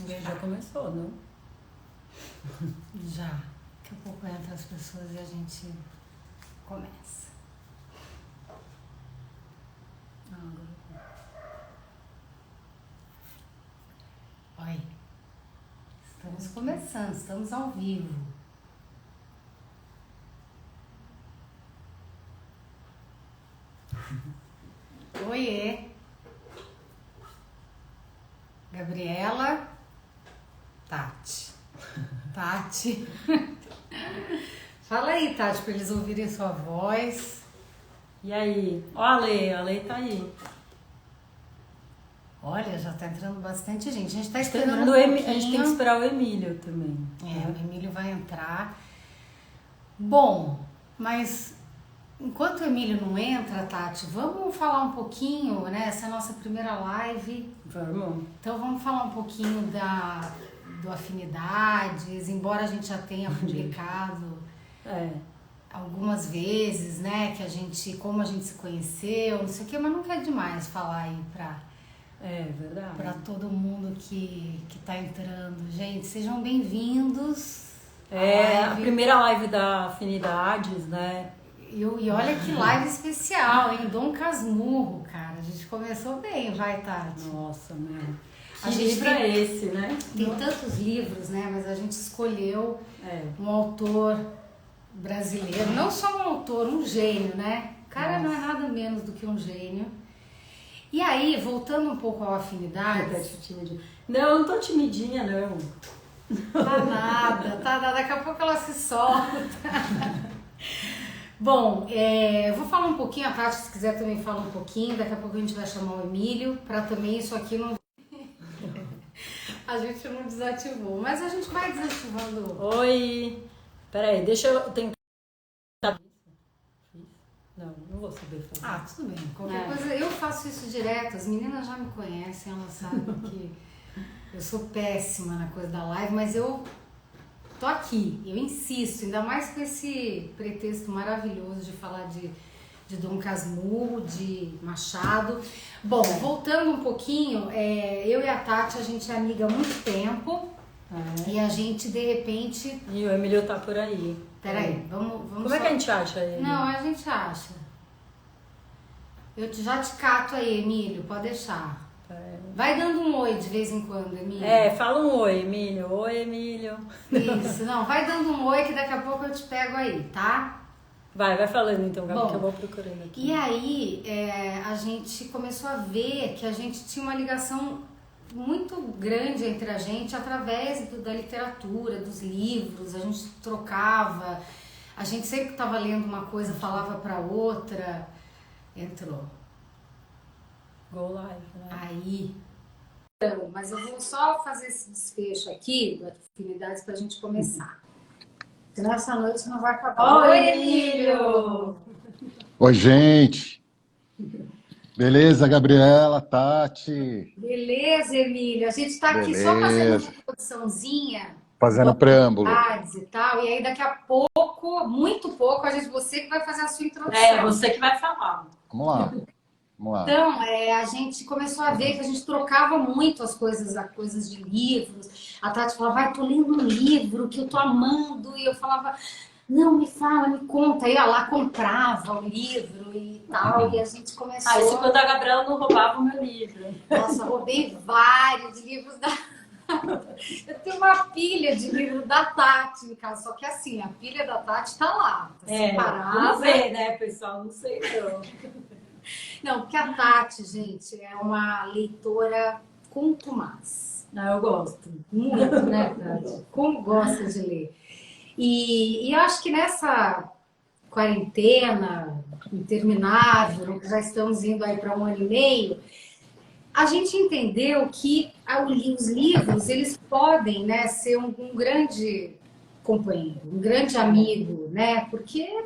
Já começou, não? Já. Daqui a pouco entra as pessoas e a gente começa. Oi. Estamos começando, estamos ao vivo. Oiê. Gabriela. Tati. Tati. Fala aí, Tati, para eles ouvirem sua voz. E aí? Ó, a Lei tá aí. Olha, já tá entrando bastante gente. A gente tá esperando A gente tem que esperar o Emílio também. O Emílio vai entrar. Bom, mas enquanto o Emílio não entra, Tati, vamos falar um pouquinho, né? Essa é a nossa primeira live. Vamos. Então vamos falar um pouquinho do Afinidades, embora a gente já tenha publicado algumas vezes, né? Que a gente, como a gente se conheceu, não sei o quê, mas não quer demais falar aí verdade. Para todo mundo que tá entrando. Gente, sejam bem-vindos. A primeira live da Afinidades, né? E olha que live especial, hein? Dom Casmurro, cara. A gente começou bem, vai, Tati? Nossa, meu. A gente livro é esse, né? Tem tantos livros, né? Mas a gente escolheu um autor brasileiro. Não só um autor, um gênio, né? O cara não é nada menos do que um gênio. E aí, voltando um pouco ao Afinidades... Não tô timidinha, não. Tá nada. Daqui a pouco ela se solta. Bom, eu vou falar um pouquinho, a Tati, se quiser também fala um pouquinho, daqui a pouco a gente vai chamar o Emílio, para também isso aqui não... A gente não desativou, mas a gente vai desativando. Oi! Peraí, deixa eu tentar... Não vou saber fazer. Tudo bem, qualquer coisa, eu faço isso direto, as meninas já me conhecem, elas sabem que eu sou péssima na coisa da live, mas eu tô aqui, eu insisto, ainda mais com esse pretexto maravilhoso de falar de Dom Casmurro, de Machado. Bom, voltando um pouquinho, eu e a Tati, a gente é amiga há muito tempo e a gente, de repente... E o Emílio tá por aí. Peraí, vamos Como é que a gente acha ele? Não, a gente acha. Eu já te cato aí, Emílio, pode deixar. Vai dando um oi de vez em quando, Emílio. Fala um oi, Emílio. Oi, Emílio. Isso, não, vai dando um oi que daqui a pouco eu te pego aí, tá? Vai falando então, Gabi, que eu vou procurando aqui. E aí, a gente começou a ver que a gente tinha uma ligação muito grande entre a gente através da literatura, dos livros, a gente trocava, a gente sempre estava lendo uma coisa, falava para outra. Entrou. Go live, né? Aí. Então, mas eu vou só fazer esse desfecho aqui das Afinidades pra gente começar. Senão essa noite não vai acabar. Oi, Emílio! Oi, gente! Beleza, Gabriela, Tati? Beleza, Emílio. A gente tá aqui só fazendo uma introduçãozinha. Fazendo preâmbulo. E tal. E aí daqui a pouco, muito pouco, você que vai fazer a sua introdução. Você que vai falar. Vamos lá. Então, a gente começou a ver que a gente trocava muito as coisas de livros. A Tati falava, vai, tô lendo um livro que eu tô amando. E eu falava, não, me fala, me conta. Aí ela comprava o livro e tal. E a gente começou... Isso quando a Gabriela não roubava o meu livro. Nossa, roubei vários livros da... Eu tenho uma pilha de livro da Tati em casa. Só que assim, a pilha da Tati tá lá. Tá separada. Vamos ver, né, pessoal? Não sei não. Não, porque a Tati, gente, é uma leitora contumaz. Eu gosto. Muito, né, Tati? Como gosta de ler. E eu acho que nessa quarentena interminável, que já estamos indo aí para 1 ano e meio, a gente entendeu que os livros, eles podem, né, ser um grande companheiro, um grande amigo, né? Porque,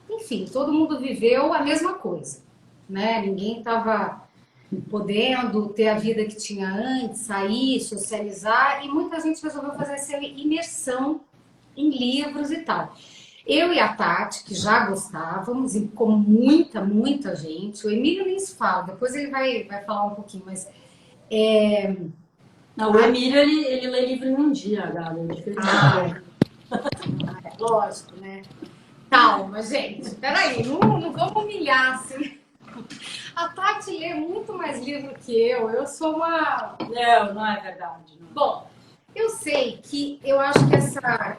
enfim, todo mundo viveu a mesma coisa. Né? Ninguém estava podendo ter a vida que tinha antes, sair, socializar, e muita gente resolveu fazer essa imersão em livros e tal. Eu e a Tati, que já gostávamos, e como muita gente, o Emílio nem se fala, depois ele vai falar um pouquinho, mas Não, o Emílio, ele lê livro em um dia, Gabi. É diferente. Lógico, né? Calma, gente. Peraí, não vamos humilhar, assim. A Tati lê muito mais livro que eu. Eu sou uma... Não é verdade. Não. Bom, eu sei que eu acho que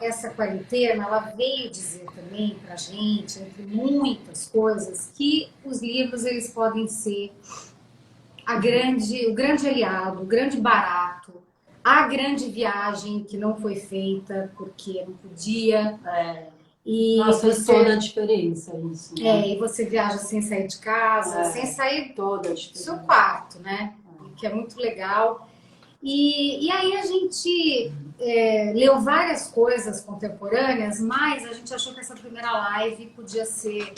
essa quarentena ela veio dizer também pra gente, entre muitas coisas, que os livros eles podem ser o grande aliado, o grande barato, a grande viagem que não foi feita porque não podia. E Nossa, faz toda a diferença isso. Né? E você viaja sem sair de casa, sem sair toda a do diferença. seu quarto, né? Que é muito legal. E aí a gente leu várias coisas contemporâneas, mas a gente achou que essa primeira live podia ser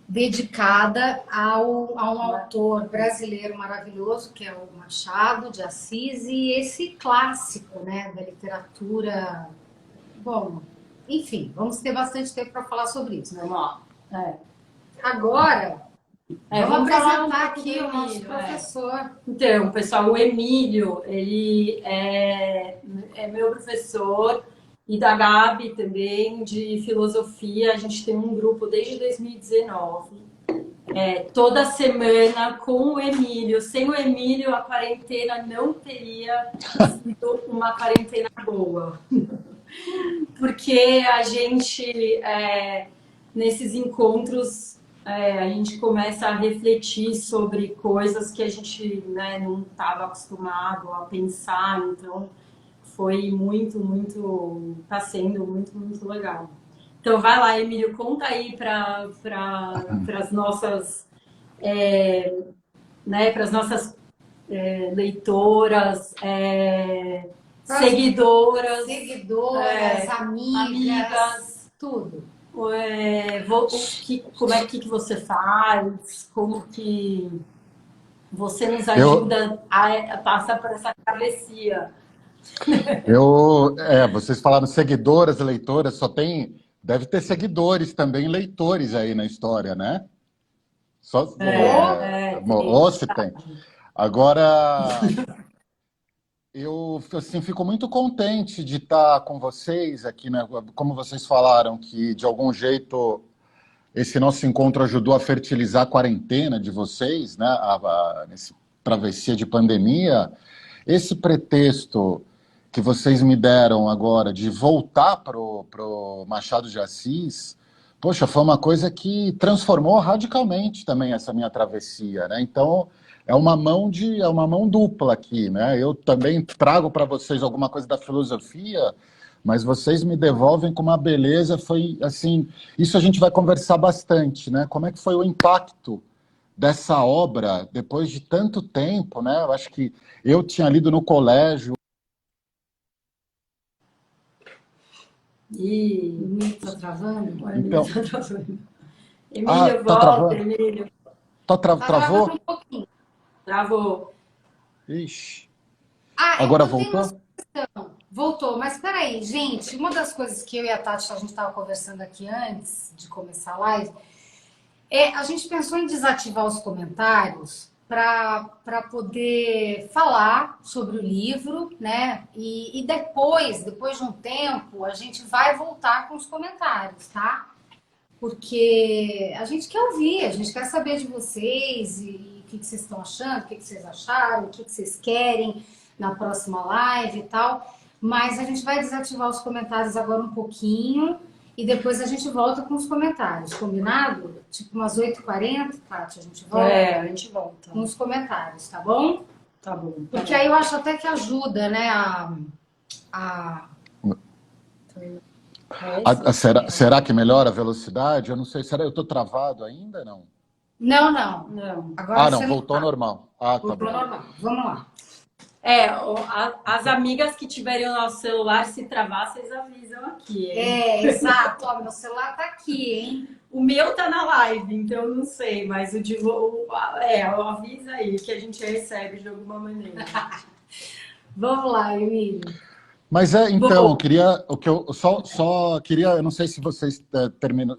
dedicada a um autor brasileiro maravilhoso, que é o Machado de Assis, e esse clássico, né, da literatura. Bom, enfim, vamos ter bastante tempo para falar sobre isso. Vamos lá. Agora, vamos falar apresentar aqui o nosso Emílio, professor. Então, pessoal, o Emílio, ele é meu professor e da Gabi também, de filosofia. A gente tem um grupo desde 2019. Toda semana com o Emílio. Sem o Emílio, a quarentena não teria sido uma quarentena boa. Porque a gente, nesses encontros, a gente começa a refletir sobre coisas que a gente, né, não estava acostumado a pensar. Então, foi está sendo muito legal. Então, vai lá, Emílio, conta aí para as nossas, leitoras, seguidoras, amigas, tudo. Como é que você faz? Como que você nos ajuda a passar por essa travessia? Vocês falaram seguidoras, leitoras, deve ter seguidores também, leitores aí na história, né? Ou se tem. Agora, eu assim, fico muito contente de estar com vocês aqui, né? Como vocês falaram, que de algum jeito esse nosso encontro ajudou a fertilizar a quarentena de vocês, né? Nesse travessia de pandemia. Esse pretexto que vocês me deram agora de voltar pro Machado de Assis, poxa, foi uma coisa que transformou radicalmente também essa minha travessia, né? Então, é uma mão dupla aqui, né? Eu também trago para vocês alguma coisa da filosofia, mas vocês me devolvem com uma beleza, foi assim, isso a gente vai conversar bastante, né? Como é que foi o impacto dessa obra depois de tanto tempo, né? Eu acho que eu tinha lido no colégio. O Emílio está travando? Então, Emílio, tá volta, travando? Emílio. Travou? Travando um pouquinho. Travou. Ixi. Ah, Agora eu tenho uma voltou? sugestão. Voltou, mas peraí, gente, uma das coisas que eu e a Tati, a gente estava conversando aqui antes de começar a live, a gente pensou em desativar os comentários para poder falar sobre o livro, né? E depois de um tempo, a gente vai voltar com os comentários, tá? Porque a gente quer ouvir, a gente quer saber de vocês e o que vocês estão achando, o que vocês acharam, o que vocês querem na próxima live e tal. Mas a gente vai desativar os comentários agora um pouquinho e depois a gente volta com os comentários, combinado? Tipo umas 8h40, Tati, a gente volta? A gente volta. Com os comentários, tá bom? Tá bom. Porque aí eu acho até que ajuda, né, Será que melhora a velocidade? Eu não sei. Será que eu estou travado ainda? Não. Não. Agora não, voltou normal. Tá voltou bom. normal. Vamos lá. As amigas que tiverem o nosso celular, se travar, vocês avisam aqui, hein? Exato. Ó, meu celular tá aqui, hein? O meu tá na live, então eu não sei, mas avisa aí que a gente recebe de alguma maneira. Vamos lá, Emílio. Mas então, eu queria, eu não sei se vocês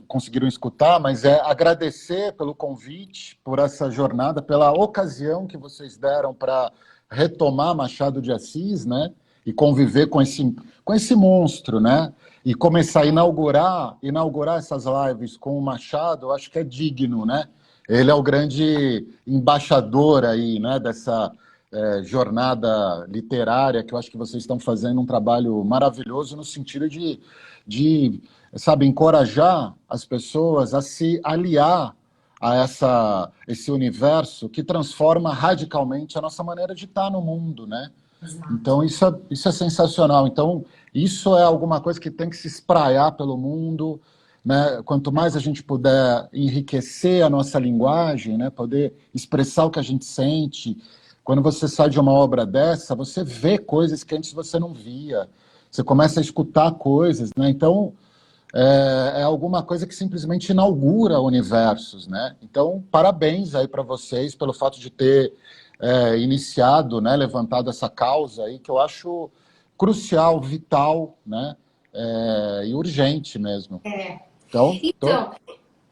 conseguiram escutar, mas agradecer pelo convite, por essa jornada, pela ocasião que vocês deram para retomar Machado de Assis, né? E conviver com esse monstro, né? E começar a inaugurar essas lives com o Machado, eu acho que é digno, né? Ele é o grande embaixador aí, né? Dessa jornada literária, que eu acho que vocês estão fazendo um trabalho maravilhoso no sentido de, sabe, encorajar as pessoas a se aliar a esse universo que transforma radicalmente a nossa maneira de estar no mundo, né? Exato. Então, isso é sensacional. Então, isso é alguma coisa que tem que se espraiar pelo mundo, né? Quanto mais a gente puder enriquecer a nossa linguagem, né? Poder expressar o que a gente sente. Quando você sai de uma obra dessa, você vê coisas que antes você não via. Você começa a escutar coisas, né? Então, é alguma coisa que simplesmente inaugura universos, né? Então, parabéns aí para vocês pelo fato de ter iniciado, né, levantado essa causa aí, que eu acho crucial, vital, né? E urgente mesmo. Então,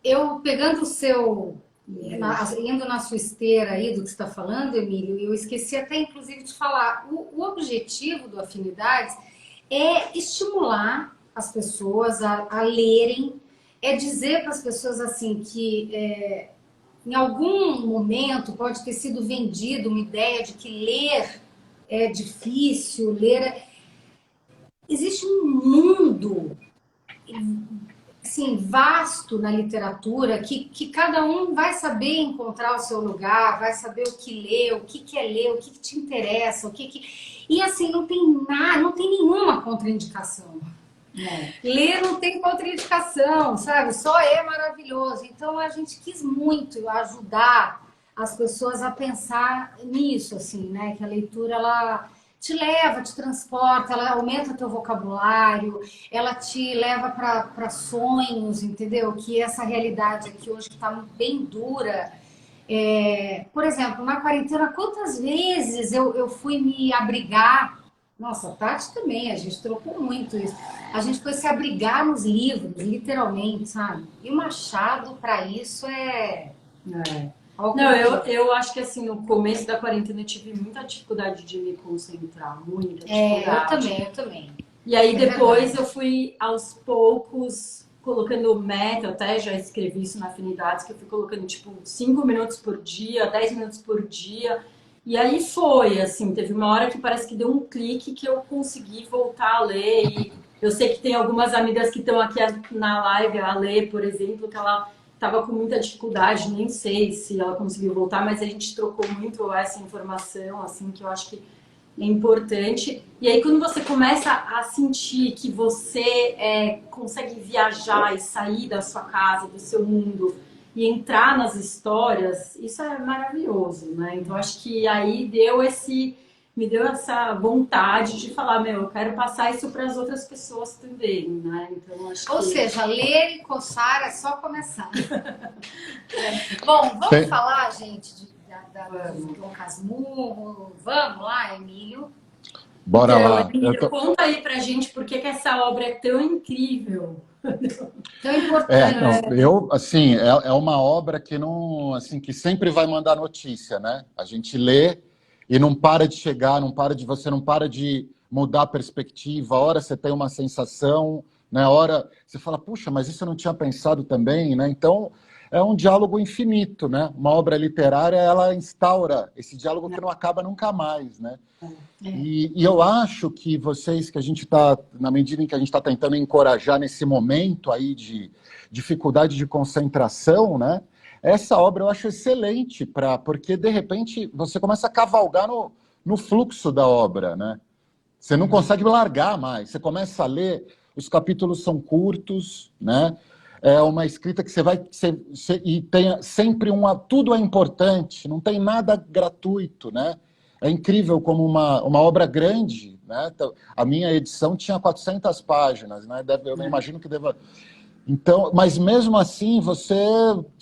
eu pegando o seu, indo na sua esteira aí do que você está falando, Emílio, eu esqueci até inclusive de falar, o objetivo do Afinidades é estimular as pessoas a lerem, é dizer para as pessoas assim que em algum momento pode ter sido vendida uma ideia de que ler é difícil, Existe um mundo assim, vasto na literatura que cada um vai saber encontrar o seu lugar, vai saber o que ler, o que é ler, o que te interessa, E assim, não tem nada, não tem nenhuma contraindicação. Ler não tem contraindicação, sabe? Só é maravilhoso. Então a gente quis muito ajudar as pessoas a pensar nisso, assim, né? Que a leitura ela te leva, te transporta, ela aumenta teu vocabulário, ela te leva para sonhos, entendeu? Que essa realidade aqui hoje que está bem dura. Por exemplo, na quarentena, quantas vezes eu fui me abrigar? Nossa, a Tati também, a gente trocou muito isso. A gente foi se abrigar nos livros, literalmente, sabe? E o Machado, para isso, Não, eu acho que assim, no começo da quarentena eu tive muita dificuldade de me concentrar, muita dificuldade. Eu também. E aí depois eu fui aos poucos colocando meta, eu até já escrevi isso na Afinidades, que eu fui colocando tipo 5 minutos por dia, 10 minutos por dia. E aí foi, assim, teve uma hora que parece que deu um clique que eu consegui voltar a ler. E eu sei que tem algumas amigas que estão aqui na live, a Lê, por exemplo, que ela estava com muita dificuldade, nem sei se ela conseguiu voltar, mas a gente trocou muito essa informação, assim, que eu acho que é importante. E aí, quando você começa a sentir que você consegue viajar e sair da sua casa, do seu mundo, e entrar nas histórias, isso é maravilhoso, né? Então, acho que aí me deu essa vontade de falar, eu quero passar isso para as outras pessoas também, né? Então, Ou seja, ler e coçar é só começar. Bom, vamos falar, gente, do Dom Casmurro. Vamos lá, Emílio? Bora lá. Emílio, conta aí pra gente por que essa obra é tão incrível. Tão importante. É uma obra que não, assim, que sempre vai mandar notícia, né? A gente lê e não para de chegar, você não para de mudar a perspectiva. A hora você tem uma sensação, né? A hora você fala, puxa, mas isso eu não tinha pensado também, né? Então, é um diálogo infinito, né? Uma obra literária, ela instaura esse diálogo que não acaba nunca mais, né? E eu acho que que a gente está, na medida em que a gente está tentando encorajar nesse momento aí de dificuldade de concentração, né? Essa obra eu acho excelente, porque de repente você começa a cavalgar no fluxo da obra, né? Você não consegue largar mais, você começa a ler, os capítulos são curtos, né? É uma escrita que e tem sempre tudo é importante, não tem nada gratuito, né? É incrível como uma obra grande, né? A minha edição tinha 400 páginas, né? Eu imagino que deva... Então, mas mesmo assim,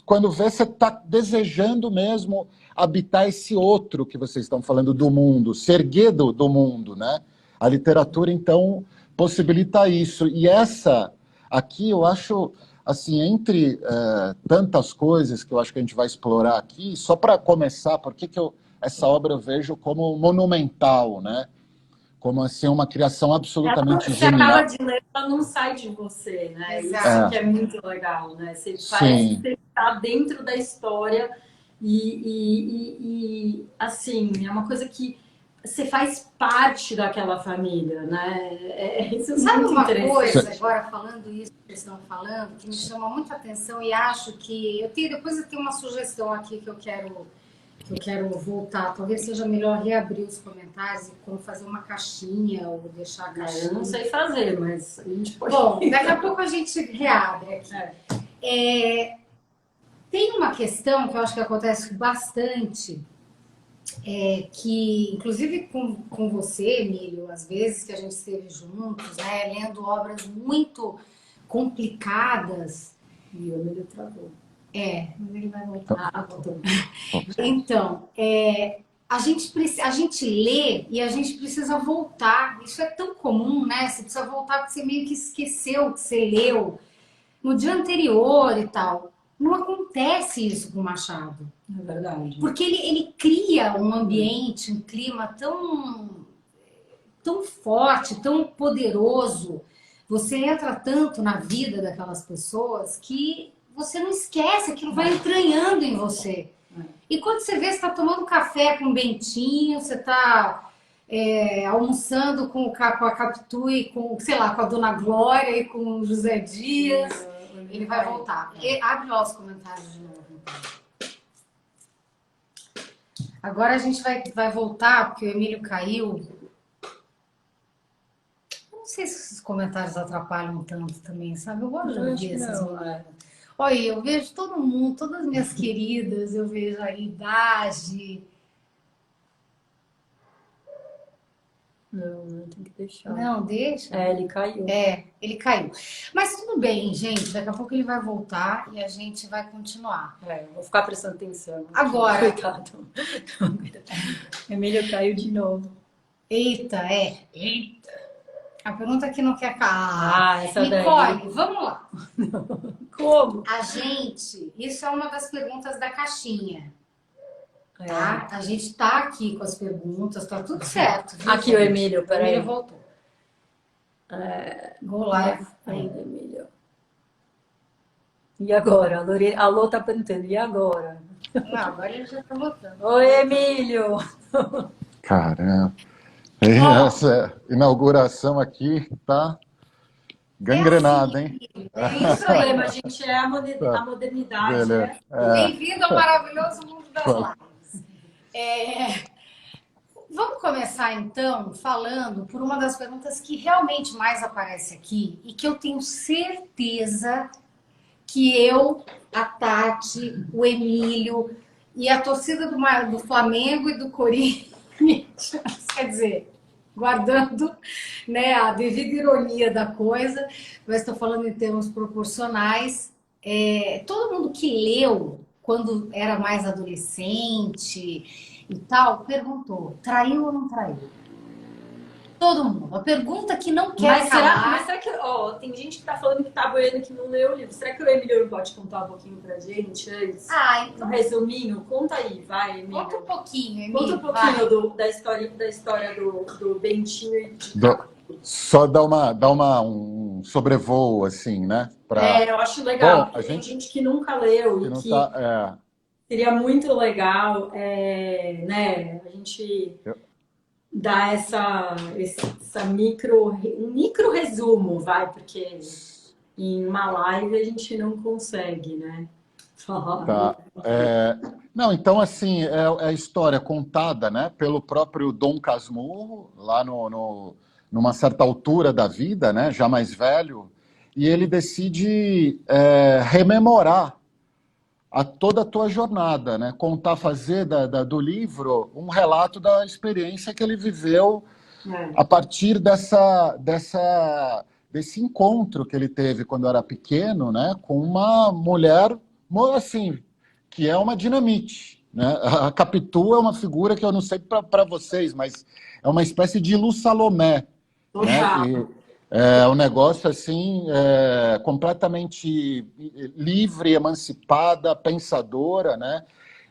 quando vê, você está desejando mesmo habitar esse outro que vocês estão falando do mundo, ser guedo do mundo, né? A literatura, então, possibilita isso. E essa aqui, eu acho, assim, entre tantas coisas que eu acho que a gente vai explorar aqui, só para começar, por que eu essa obra eu vejo como monumental, né? Como assim, uma criação absolutamente Você acaba genial. de ler, ela não sai de você, né? Isso Exato. que é muito legal, né? Você parece que Sim. você está dentro da história assim, é uma coisa que você faz parte daquela família, né? Isso é Sabe muito uma interessante. coisa, agora falando isso que eles estão falando, que me chama muita atenção e acho que depois eu tenho uma sugestão aqui que eu quero voltar. Talvez seja melhor reabrir os comentários e como fazer uma caixinha ou deixar a caixinha. Eu não sei fazer, mas a gente pode. Bom, daqui a pouco a gente reabre aqui. Tem uma questão que eu acho que acontece bastante, que inclusive com você, Emílio, às vezes que a gente esteve juntos, né, lendo obras muito complicadas. E o Emílio travou. Mas ele vai voltar. Ah, voltou. Então, a gente lê e a gente precisa voltar. Isso é tão comum, né? Você precisa voltar porque você meio que esqueceu o que você leu no dia anterior e tal. Não acontece isso com o Machado. É verdade. Porque ele cria um ambiente, um clima tão forte, tão poderoso. Você entra tanto na vida daquelas pessoas que você não esquece, aquilo vai entranhando em você. E quando você vê, você está tomando café com o Bentinho, você está almoçando com a Capitu e com, sei lá, com a Dona Glória e com o José Dias. Ele vai voltar. Abre lá os comentários de novo. Agora a gente vai voltar, porque o Emílio caiu. Não sei se esses comentários atrapalham tanto também, sabe? Eu gosto de ouvir esses momentos. Olha, eu vejo todo mundo, todas as minhas queridas, eu vejo a idade. Não, tem que deixar. Não, deixa. Ele caiu. Ele caiu. Mas tudo bem, gente. Daqui a pouco ele vai voltar e a gente vai continuar. Vou ficar prestando atenção. Agora. Coitado. Emílio caiu de novo. Eita. A pergunta que não quer calar. Essa Nicole, daí. vamos lá. Como? Isso é uma das perguntas da caixinha. Tá? A gente tá aqui com as perguntas, tá tudo certo. Viu, Aqui gente? o Emílio, peraí. O Emílio voltou. Go live. Ainda, Emílio. E agora? A Lô tá perguntando, e agora? Não, agora ele já tá voltando. Oi, Emílio! Caramba. Essa inauguração aqui tá gangrenada, hein? Tem problema, a gente é a modernidade. Beleza. Bem-vindo ao maravilhoso mundo das lives. Vamos começar então falando por uma das perguntas que realmente mais aparece aqui e que eu tenho certeza que eu, a Tati, o Emílio e a torcida do Flamengo e do Corinthians, quer dizer, guardando, né, a devida ironia da coisa, mas estou falando em termos proporcionais, todo mundo que leu quando era mais adolescente e tal, perguntou, traiu ou não traiu? Todo mundo. A pergunta que não quer calar. Mas será que... tem gente que tá falando que tá boiando que não leu o livro. Será que o Emílio pode contar um pouquinho pra gente antes? Então... Um resuminho? Conta aí, vai, Emílio. Conta um pouquinho, Emílio. Conta um pouquinho da história do Bentinho e de Só dá um sobrevoo, assim, né? Eu acho legal. Bom, tem gente que nunca leu e que seria muito legal, né? A gente dar um micro resumo, porque em uma live a gente não consegue, né? Falar. Tá. Não, então, assim, é a história contada, né, pelo próprio Dom Casmurro, lá numa certa altura da vida, né, já mais velho, e ele decide rememorar toda a tua jornada, né, fazer do livro um relato da experiência que ele viveu a partir desse encontro que ele teve quando era pequeno, né, com uma mulher, assim, que é uma dinamite, né? A Capitu é uma figura que eu não sei para vocês, mas é uma espécie de Lu Salomé, né? É um negócio assim completamente livre, emancipada, pensadora, né?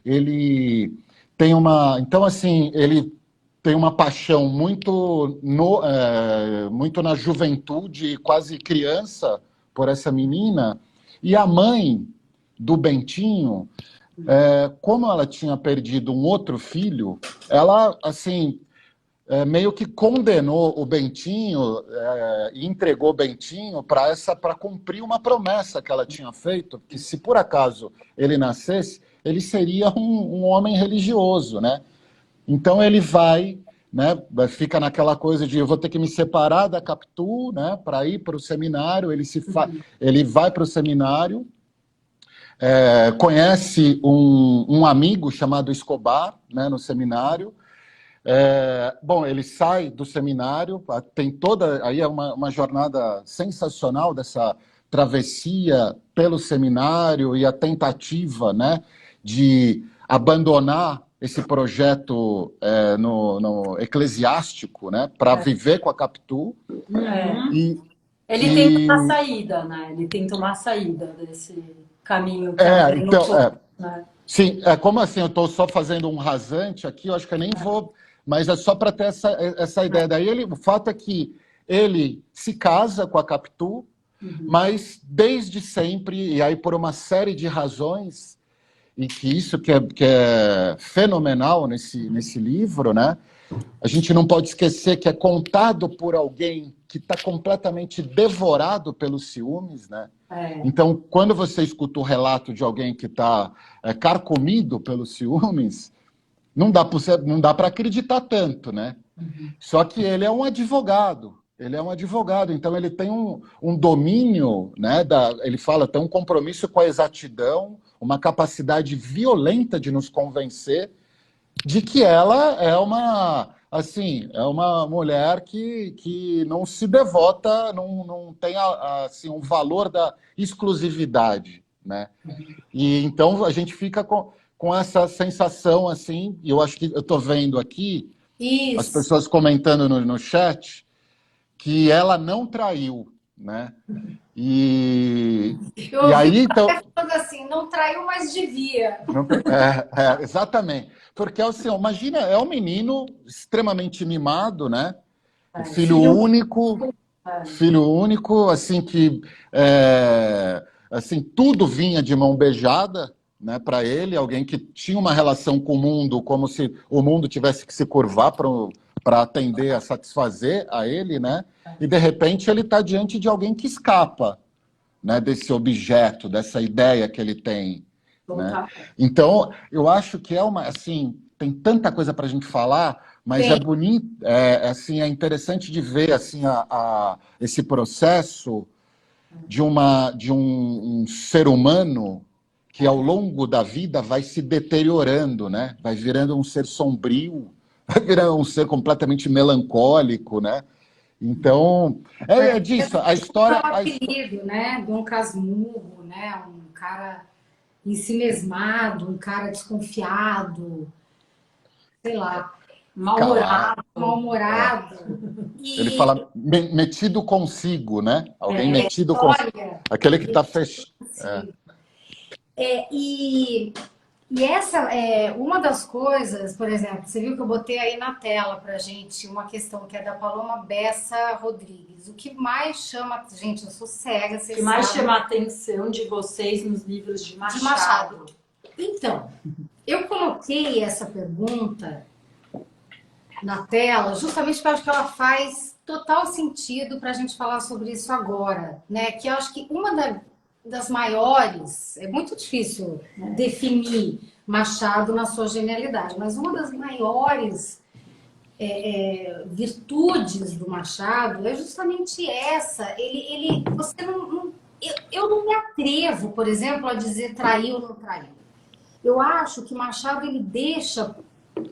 Ele tem uma... Então, assim, ele tem uma paixão muito na juventude, quase criança, por essa menina. E a mãe do Bentinho, como ela tinha perdido um outro filho, ela, assim, meio que condenou o Bentinho e entregou o Bentinho para cumprir uma promessa que ela tinha feito, que se por acaso ele nascesse, ele seria um homem religioso, né? Então ele vai, né, fica naquela coisa de eu vou ter que me separar da Capitu, né, para ir para o seminário. Ele vai para o seminário, conhece um amigo chamado Escobar, né, no seminário. Bom, ele sai do seminário, tem toda... Aí é uma jornada sensacional dessa travessia pelo seminário e a tentativa, né, de abandonar esse projeto no eclesiástico, né, para viver com a Capitu. Ele tenta uma saída, né? Ele tenta uma saída desse caminho que a mãe então, né? Sim, como assim, eu estou só fazendo um rasante aqui, eu acho que eu nem vou, mas é só para ter essa ideia. Daí o fato é que ele se casa com a Capitu, mas desde sempre, e aí por uma série de razões, e que isso que é fenomenal nesse livro, né? A gente não pode esquecer que é contado por alguém que está completamente devorado pelos ciúmes, né? Então, quando você escuta o relato de alguém que está carcomido pelos ciúmes, não dá para acreditar tanto, né? Só que ele é um advogado. Então ele tem um domínio, né? Ele fala, tem um compromisso com a exatidão, uma capacidade violenta de nos convencer de que ela é uma mulher que não se devota, não tem assim, um valor da exclusividade, né? E então a gente fica com essa sensação, assim, e eu acho que eu estou vendo aqui as pessoas comentando no chat que ela não traiu, né? E aí, então... assim, não traiu, mas devia. Exatamente. Porque, assim, imagina, é um menino extremamente mimado, né? Filho único, assim, que assim, tudo vinha de mão beijada, né, para ele, alguém que tinha uma relação com o mundo, como se o mundo tivesse que se curvar para atender, a satisfazer a ele, né? E, de repente, ele está diante de alguém que escapa, né, desse objeto, dessa ideia que ele tem. Né? Então, eu acho que assim, tem tanta coisa para a gente falar, mas é bonito, assim, é interessante de ver assim, esse processo de um ser humano que ao longo da vida vai se deteriorando, né? Vai virando um ser sombrio, vai virando um ser completamente melancólico, né? Então, disso, a história... É um apelido, né? Dom Casmurro, né? Um cara ensimesmado, um cara desconfiado, sei lá, mal-humorado. Ele fala metido consigo, né? Alguém metido consigo. Aquele que está fechado. E essa é uma das coisas, por exemplo, você viu que eu botei aí na tela pra gente uma questão que é da Paloma Bessa Rodrigues. O que mais chama... Gente, eu sou cega, vocês sabem. O que mais chama a atenção de vocês nos livros de Machado? Então, eu coloquei essa pergunta na tela justamente porque eu acho que ela faz total sentido para a gente falar sobre isso agora, né? Que eu acho que uma das maiores, é muito difícil definir Machado na sua genialidade, mas uma das maiores virtudes do Machado é justamente essa. Você eu não me atrevo, por exemplo, a dizer traiu ou não traiu. Eu acho que Machado ele deixa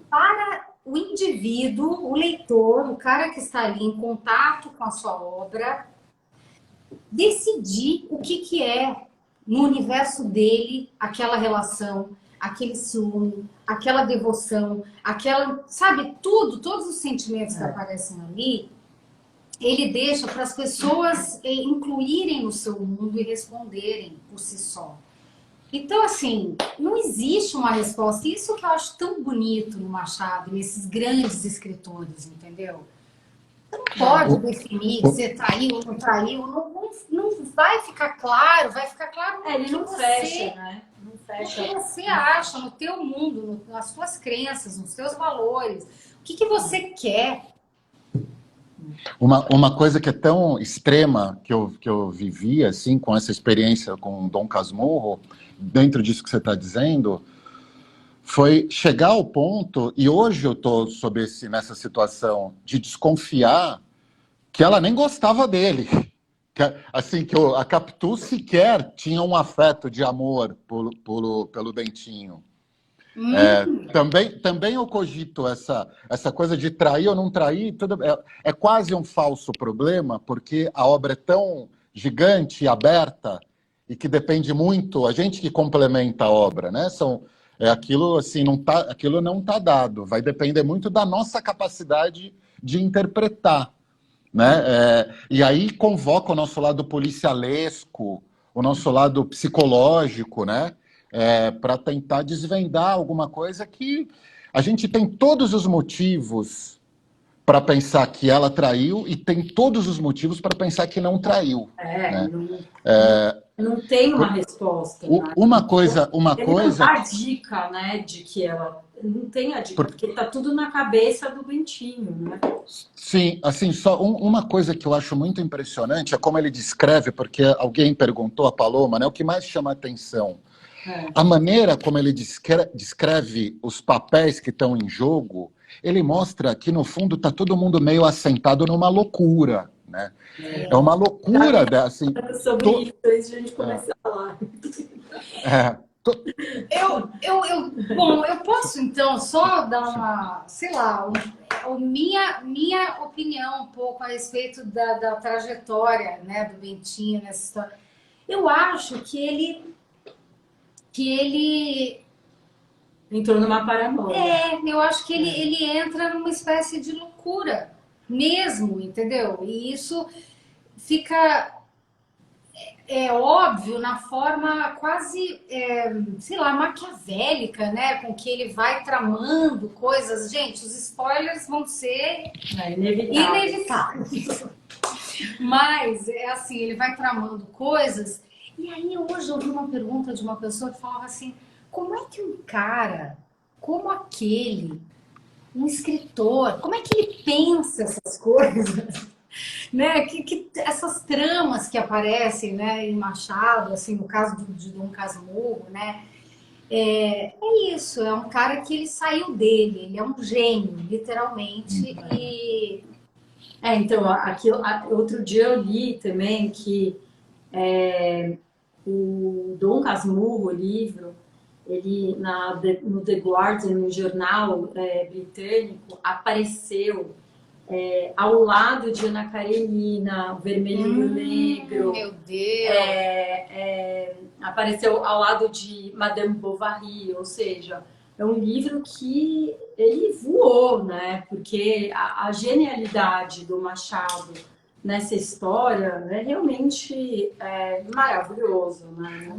para o indivíduo, o leitor, o cara que está ali em contato com a sua obra, decidir o que é, no universo dele, aquela relação, aquele ciúme, aquela devoção, sabe, todos os sentimentos que aparecem ali, ele deixa para as pessoas incluírem no seu mundo e responderem por si só. Então, assim, não existe uma resposta. Isso que eu acho tão bonito no Machado, nesses grandes escritores, entendeu? Você não pode definir, dizer traiu ou não traiu, não vai ficar claro, vai ficar claro no Ele que não você, fecha, né? Não no fecha. que você acha, no teu mundo, nas suas crenças, nos teus valores. O que você quer? Uma coisa que é tão extrema que eu vivi, assim, com essa experiência com Dom Casmurro, dentro disso que você está dizendo, foi chegar ao ponto, e hoje eu estou nessa situação, de desconfiar que ela nem gostava dele. Assim, a Capitu sequer tinha um afeto de amor pelo Bentinho. Também eu cogito essa coisa de trair ou não trair, é quase um falso problema, porque a obra é tão gigante e aberta e que depende muito, a gente que complementa a obra, né? Aquilo assim, aquilo não está dado, vai depender muito da nossa capacidade de interpretar, né? E aí convoca o nosso lado policialesco, o nosso lado psicológico, né? Para tentar desvendar alguma coisa que a gente tem todos os motivos para pensar que ela traiu e tem todos os motivos para pensar que não traiu. Né? Não tem uma resposta, né? Uma coisa Ele não dá a dica, né, de que ela... Não tem a dica, porque tá tudo na cabeça do Bentinho, né? Sim, assim, só uma coisa que eu acho muito impressionante é como ele descreve, porque alguém perguntou a Paloma, né, o que mais chama a atenção. A maneira como ele descreve os papéis que estão em jogo, ele mostra que, no fundo, está todo mundo meio assentado numa loucura, né? É uma loucura, assim... Sobre isso, antes de a gente começar a falar. Bom, eu posso, então, só dar uma, sei lá, minha opinião um pouco a respeito da trajetória, né, do Bentinho nessa história. Eu acho que ele entrou numa paranoia. Eu acho que ele entra numa espécie de loucura mesmo, entendeu? E isso fica óbvio na forma quase, sei lá, maquiavélica, né? Com que ele vai tramando coisas. Gente, os spoilers vão ser inevitáveis. Mas, assim, ele vai tramando coisas. E aí, hoje eu ouvi uma pergunta de uma pessoa que falava assim: como é que um cara como aquele, um escritor, como é que ele pensa essas coisas? Né? Essas tramas que aparecem, né, em Machado, assim, no caso de Dom Casmurro, né? É isso, é um cara que ele saiu dele, ele é um gênio, literalmente. Então, outro dia eu li também que o Dom Casmurro, o livro, ele no The Guardian, no jornal britânico, apareceu ao lado de Ana Karenina, o Vermelho e o Negro. Meu Deus! Apareceu ao lado de Madame Bovary, ou seja, é um livro que ele voou, né? Porque a genialidade do Machado nessa história é realmente maravilhoso, né?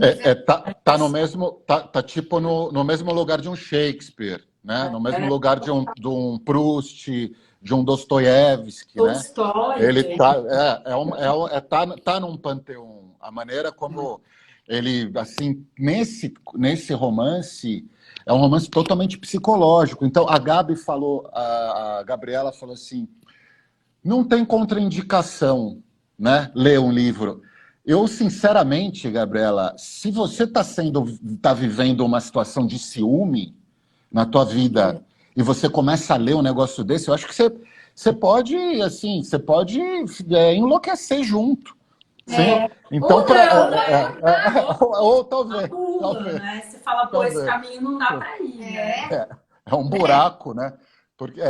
Tá tipo no mesmo lugar de um Shakespeare, né? No mesmo lugar de um Proust, de um Dostoiévski, né? Ele tá num panteão. A maneira como ele, assim, nesse romance, é um romance totalmente psicológico. Então, a Gabriela falou assim, não tem contraindicação, né? Ler um livro. Eu, sinceramente, Gabriela, se você tá vivendo uma situação de ciúme na tua vida e você começa a ler um negócio desse, eu acho que você pode enlouquecer junto. Sim. Então, ou talvez. Né? Você fala, pô, esse caminho não dá para ir. Né? É um buraco, né? Porque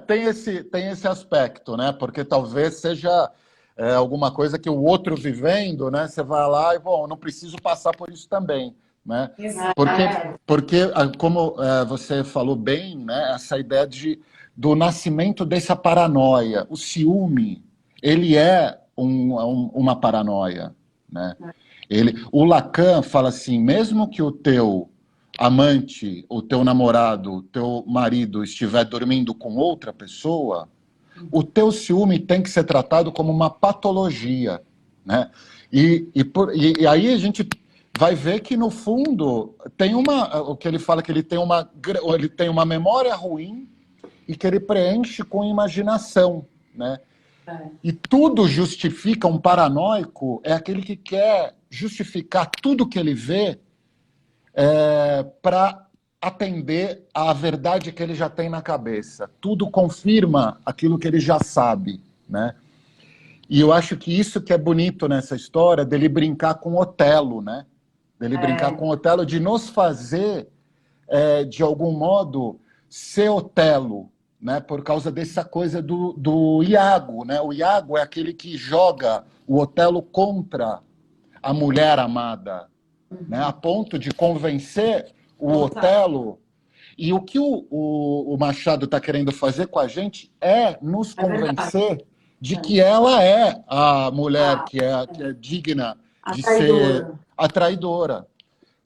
tem esse aspecto, né? Porque talvez seja alguma coisa que o outro vivendo, né? Você vai lá e, bom, não preciso passar por isso também, né? Porque como você falou bem, né? Essa ideia do nascimento dessa paranoia, o ciúme, ele é uma paranoia, né? O Lacan fala assim, mesmo que o teu amante, o teu namorado, o teu marido estiver dormindo com outra pessoa, o teu ciúme tem que ser tratado como uma patologia, né? E aí a gente vai ver que, no fundo, o que ele fala, que ele tem uma memória ruim e que ele preenche com imaginação, né? E tudo justifica, um paranoico é aquele que quer justificar tudo que ele vê para atender à verdade que ele já tem na cabeça. Tudo confirma aquilo que ele já sabe, né? E eu acho que isso que é bonito nessa história, dele brincar com Otelo, né? Dele brincar com Otelo, de nos fazer, de algum modo, ser Otelo, né? Por causa dessa coisa do Iago, né? O Iago é aquele que joga o Otelo contra a mulher amada, né? A ponto de convencer o Otelo. E o que o Machado está querendo fazer com a gente é nos convencer de que ela é a mulher que é digna de ser a traidora.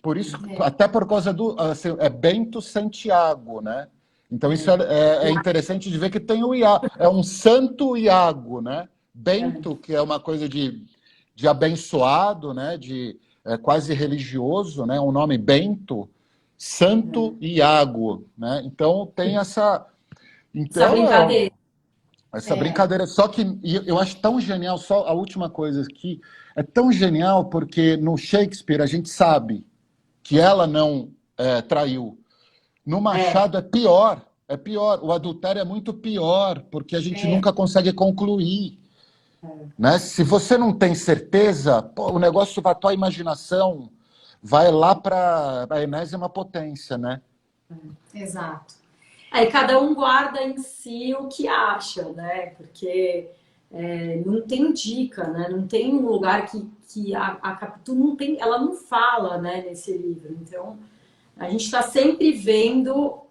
Por isso, até por causa assim, Bento Santiago, né? Então isso é interessante de ver que tem o Iago, é um santo Iago, né? Bento, que é uma coisa de abençoado, né? Quase religioso, né? Um nome Bento, Santo Iago, né? Então tem essa brincadeira. Essa brincadeira. Só que eu acho tão genial, só a última coisa aqui, é tão genial porque no Shakespeare a gente sabe que ela não traiu. No Machado é pior, o adultério é muito pior, porque a gente nunca consegue concluir. Né? Se você não tem certeza, pô, o negócio vai, a tua imaginação vai lá para a enésima potência, né? Exato. Aí cada um guarda em si o que acha, né? Porque não tem dica, né? Não tem um lugar que a Capitu não tem, ela não fala, né, nesse livro. Então, a gente está sempre vendo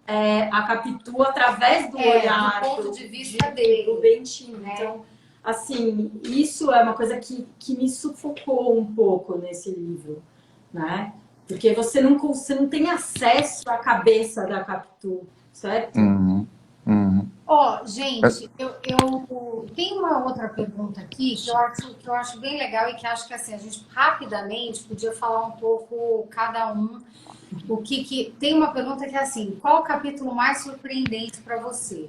a Capitu através do olhar, do ponto de vista dele, do Bentinho, né? Então, assim, isso é uma coisa que me sufocou um pouco nesse livro, né? Porque você não tem acesso à cabeça da Capitu, certo? Gente, eu tenho uma outra pergunta aqui que eu acho bem legal e que acho que assim, a gente rapidamente podia falar um pouco cada um. Tem uma pergunta que é assim: qual o capítulo mais surpreendente para você?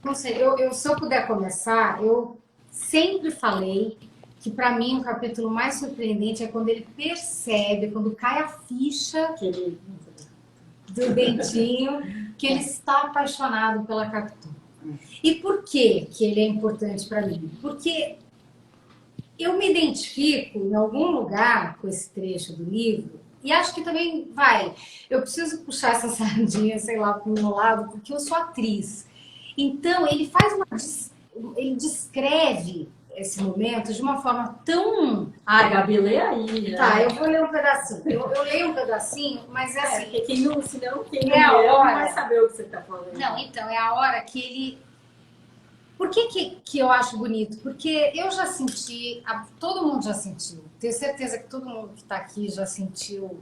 Não sei, se eu puder começar, eu sempre falei que para mim o capítulo mais surpreendente é quando ele percebe, quando cai a ficha do Bentinho, que ele está apaixonado pela Capitu. E por que ele é importante para mim? Porque eu me identifico em algum lugar com esse trecho do livro e acho que também eu preciso puxar essa sardinha, sei lá, para o meu lado, porque eu sou atriz. Então, ele descreve esse momento de uma forma tão... Gabi, lê aí. Né? Tá, eu vou ler um pedacinho. Eu leio um pedacinho, mas é assim... Porque quem não não vai saber o que você está falando. Não, então, é a hora que ele... Por que eu acho bonito? Porque eu já senti, todo mundo já sentiu, tenho certeza que todo mundo que está aqui já sentiu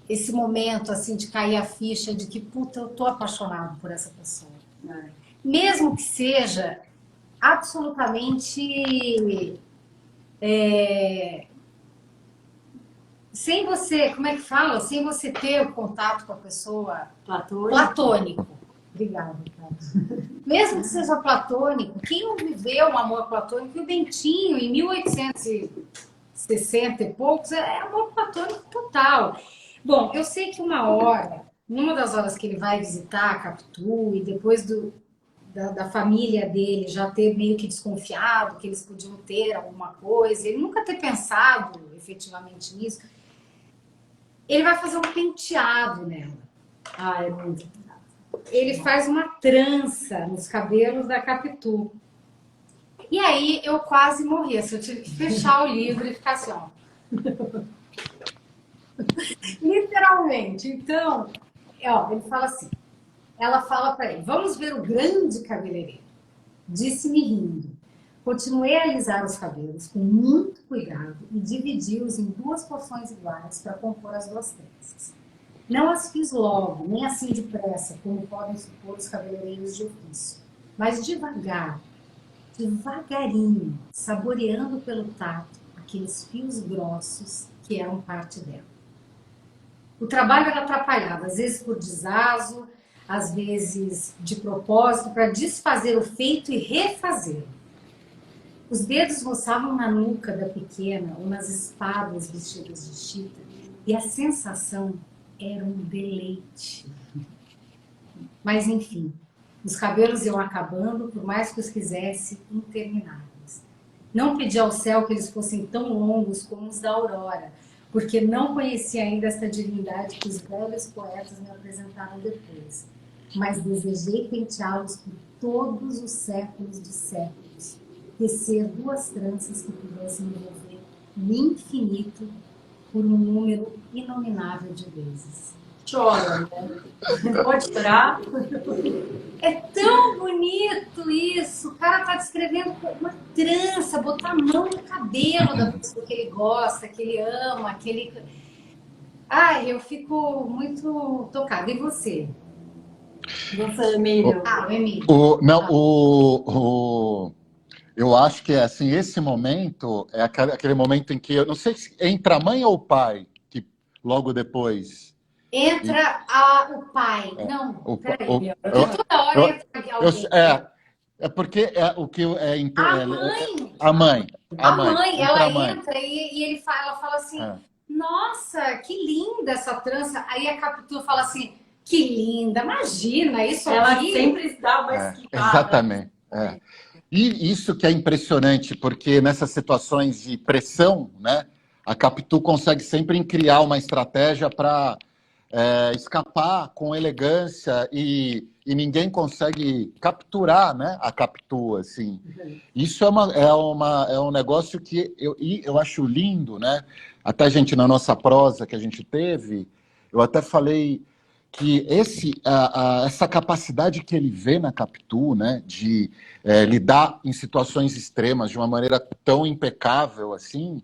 esse momento assim de cair a ficha de que, puta, eu tô apaixonado por essa pessoa. Mesmo que seja absolutamente sem você, como é que fala? Sem você ter o contato com a pessoa platônico. Obrigada, Ricardo. Mesmo que seja platônico, quem não viveu um amor platônico, e o Bentinho, em 1860 e poucos, é amor platônico total. Bom, eu sei que numa das horas que ele vai visitar a Capitu, e depois da família dele já ter meio que desconfiado que eles podiam ter alguma coisa, ele nunca ter pensado efetivamente nisso, ele vai fazer um penteado nela. É muito. Ele faz uma trança nos cabelos da Capitu. E aí eu quase morri. Eu tive que fechar o livro e ficar assim, ó. Literalmente. Então, ele fala assim. Ela fala para ele: vamos ver o grande cabeleireiro. Disse-me rindo: Continuei a alisar os cabelos com muito cuidado e dividi-os em 2 porções iguais para compor as 2 tranças. Não as fiz logo, nem assim depressa, como podem supor os cabeleireiros de ofício, mas devagar, devagarinho, saboreando pelo tato aqueles fios grossos que eram parte dela. O trabalho era atrapalhado, às vezes por desazo, às vezes de propósito, para desfazer o feito e refazê-lo. Os dedos roçavam na nuca da pequena ou nas espadas vestidas de chita, e a sensação era um deleite. Mas, enfim, os cabelos iam acabando, por mais que os quisesse, intermináveis. Não pedi ao céu que eles fossem tão longos como os da Aurora, porque não conhecia ainda esta divindade que os velhos poetas me apresentaram depois. Mas desejei penteá-los por todos os séculos dos séculos, tecer 2 tranças que pudessem envolver o infinito por um número inominável de vezes. Chora, né? Pode chorar. É tão bonito isso! O cara tá descrevendo uma trança, botar a mão no cabelo da pessoa que ele gosta, que ele ama, que ele... Ai, eu fico muito tocada. E você? Você, Emílio. O Emílio. Eu acho que assim, esse momento é aquele momento em que, eu não sei se entra a mãe ou o pai, que logo depois... Entra o pai. Não, peraí. Toda hora entra alguém. É porque o que A mãe. Ela entra e ela fala assim, nossa, que linda essa trança. Aí a Capitu fala assim, que linda, imagina, isso ela aqui. sempre dá uma explicada. Exatamente. E isso que é impressionante, porque nessas situações de pressão, né, a Capitu consegue sempre criar uma estratégia para escapar com elegância e ninguém consegue capturar, né, a Capitu, assim. Isso é um negócio que eu acho lindo, né? Até na nossa prosa que a gente teve, eu até falei que essa capacidade que ele vê na Capitu, né, de lidar em situações extremas de uma maneira tão impecável assim,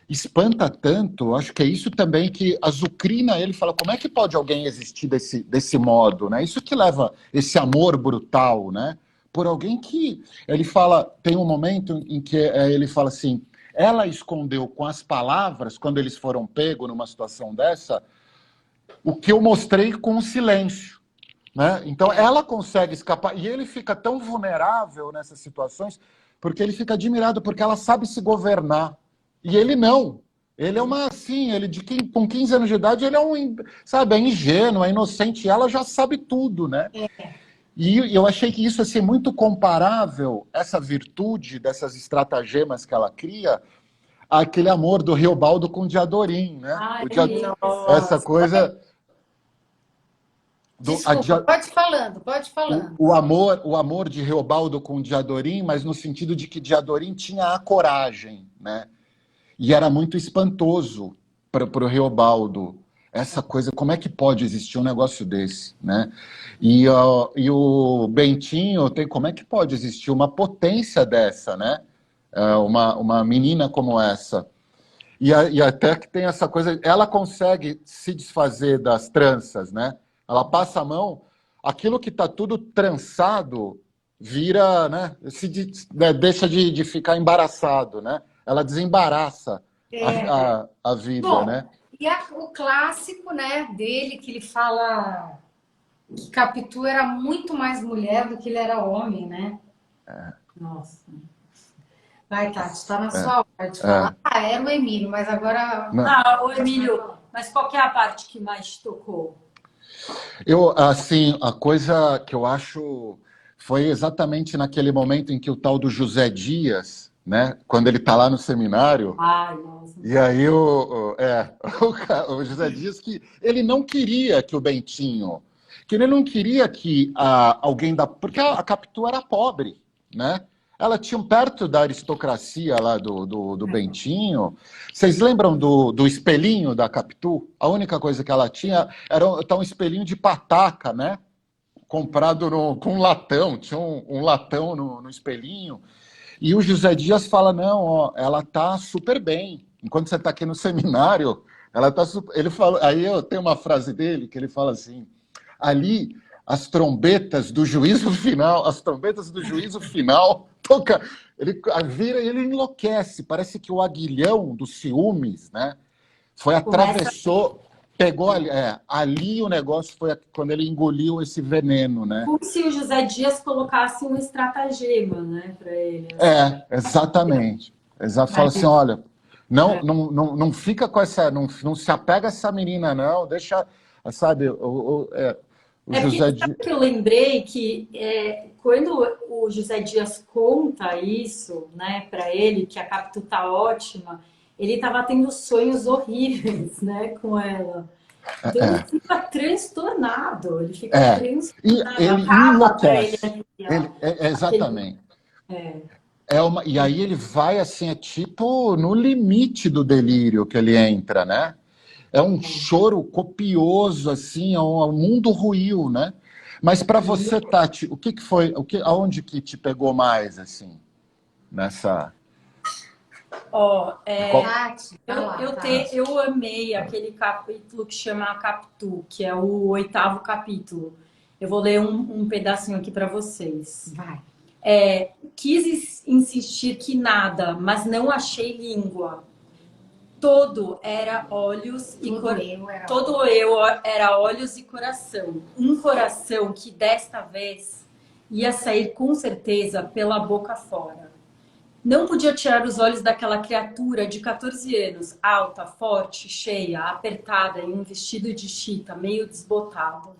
espanta tanto. Acho que é isso também que azucrina ele, fala, como é que pode alguém existir desse modo, né? Isso que leva esse amor brutal, né? Por alguém que, ele fala, tem um momento em que ele fala assim, ela escondeu com as palavras, quando eles foram pegos numa situação dessa, o que eu mostrei com o silêncio, né? Então ela consegue escapar, e ele fica tão vulnerável nessas situações, porque ele fica admirado, porque ela sabe se governar. E ele não. Ele é com 15 anos de idade, ele é ingênuo, é inocente, e ela já sabe tudo, né? E eu achei que isso é muito comparável, essa virtude dessas estratagemas que ela cria, àquele amor do Riobaldo com o Diadorim, né? Essa coisa... Desculpa, pode falando. O amor de Riobaldo com o Diadorim, mas no sentido de que Diadorim tinha a coragem, né? E era muito espantoso para o Riobaldo. Essa coisa, como é que pode existir um negócio desse, né? E o Bentinho como é que pode existir uma potência dessa, né? Uma menina como essa. E até que tem essa coisa, ela consegue se desfazer das tranças, né? Ela passa a mão, aquilo que está tudo trançado vira, né? Deixa de ficar embaraçado, né? Ela desembaraça a vida, bom, né? E o clássico, né, dele, que ele fala que Capitu era muito mais mulher do que ele era homem, né? Nossa. Vai, Tati, tá na sua hora de falar. Era o Emílio, mas agora... o Emílio, mas qual que é a parte que mais te tocou? A coisa que eu acho foi exatamente naquele momento em que o tal do José Dias, né, quando ele está lá no seminário, e aí o José Dias, que ele não queria que o Bentinho, que ele não queria que alguém porque a Capitu era pobre, né? Ela tinha perto da aristocracia lá do Bentinho. Vocês lembram do espelhinho da Capitu? A única coisa que ela tinha era um espelhinho de pataca, né? Comprado com um latão. Tinha um latão no espelhinho. E o José Dias fala, não, ó, ela tá super bem. Enquanto você está aqui no seminário, ela tá super... Ele fala, aí eu tenho uma frase dele que ele fala assim, ali as trombetas do juízo final toca, ele vira e ele enlouquece, parece que o aguilhão dos ciúmes, né, atravessou, pegou ali, ali o negócio foi quando ele engoliu esse veneno, né? Como se o José Dias colocasse um estratagema, né, para ele. Exatamente. Exato. Fala assim, olha, não fica com essa, não se apega a essa menina, não, deixa, sabe, o José Dias... Sabe que eu lembrei que quando o José Dias conta isso, né, para ele, que a Capitu tá ótima, ele estava tendo sonhos horríveis, né, com ela. Então ele fica transtornado, ele fica transtornado. E ele enlouquece. Exatamente. E aí ele vai assim, é tipo no limite do delírio que ele entra, né? É um choro copioso, assim, o mundo ruiu, né? Mas para você, Tati, o que foi, aonde que te pegou mais, assim, nessa... Eu amei aquele capítulo que chama Capitu, que é o 8º capítulo. Eu vou ler um pedacinho aqui para vocês. Vai. Quis insistir que nada, mas não achei língua. Todo era olhos e todo eu era olhos e coração. Um coração que desta vez ia sair com certeza pela boca fora. Não podia tirar os olhos daquela criatura de 14 anos, alta, forte, cheia, apertada em um vestido de chita, meio desbotado.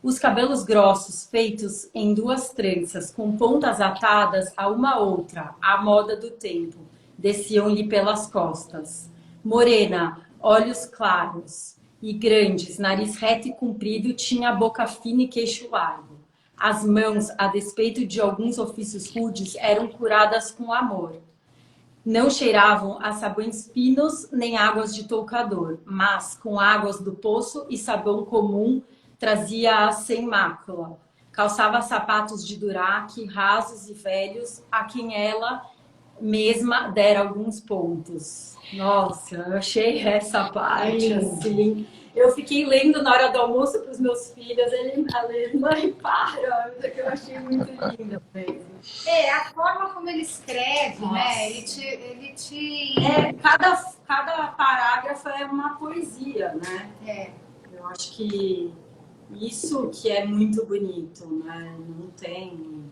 Os cabelos grossos, feitos em 2 tranças, com pontas atadas a uma outra, à moda do tempo, desciam-lhe pelas costas. Morena, olhos claros e grandes, nariz reto e comprido, tinha a boca fina e queixo largo. As mãos, a despeito de alguns ofícios rudes, eram curadas com amor. Não cheiravam a sabões finos nem águas de toucador, mas com águas do poço e sabão comum trazia-a sem mácula. Calçava sapatos de duraque, rasos e velhos, a quem ela mesma dera alguns pontos. Nossa, eu achei essa parte assim. Eu fiquei lendo na hora do almoço para os meus filhos, ele mãe, para, que eu achei muito linda mesmo. A forma como ele escreve, nossa, né? Ele te... cada parágrafo é uma poesia, né? Eu acho que isso que é muito bonito, né? Não tem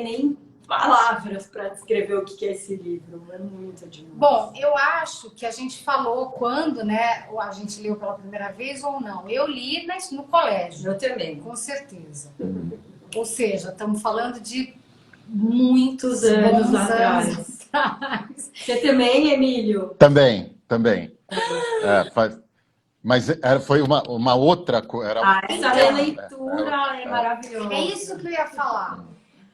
nem palavras para descrever o que é esse livro. É muito demais. Bom, eu acho que a gente falou quando, né? A gente leu pela primeira vez ou não. Eu li no colégio. Eu também. Com certeza. Ou seja, estamos falando de muitos anos atrás. Você também, Emílio? Também. Mas foi uma outra coisa. Essa releitura é maravilhosa. É isso que eu ia falar.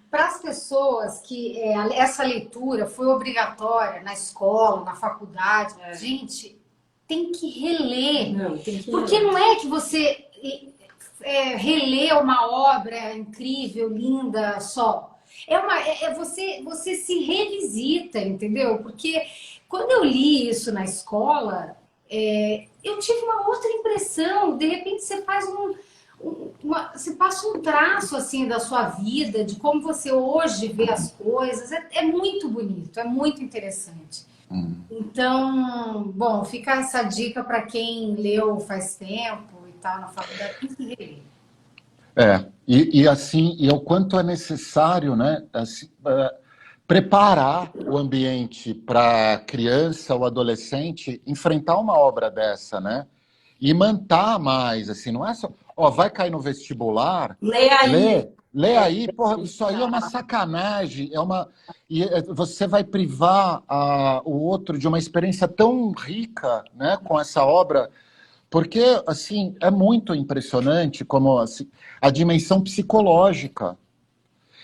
Para as pessoas que essa leitura foi obrigatória na escola, na faculdade, gente, tem que reler. Porque não é que você relê uma obra incrível, linda, só. Você se revisita, entendeu? Porque quando eu li isso na escola, eu tive uma outra impressão. De repente você faz você passa um traço assim da sua vida, de como você hoje vê as coisas. É muito bonito, é muito interessante. Então, bom, fica essa dica para quem leu faz tempo e tal na faculdade, tem que reler. E o quanto é necessário, né, assim, preparar o ambiente para a criança ou adolescente enfrentar uma obra dessa, né? E manter mais, assim, não é só... vai cair no vestibular... Lê aí, porra, isso aí é uma sacanagem, você vai privar o outro de uma experiência tão rica, né, com essa obra, porque, assim, é muito impressionante como, assim, a dimensão psicológica.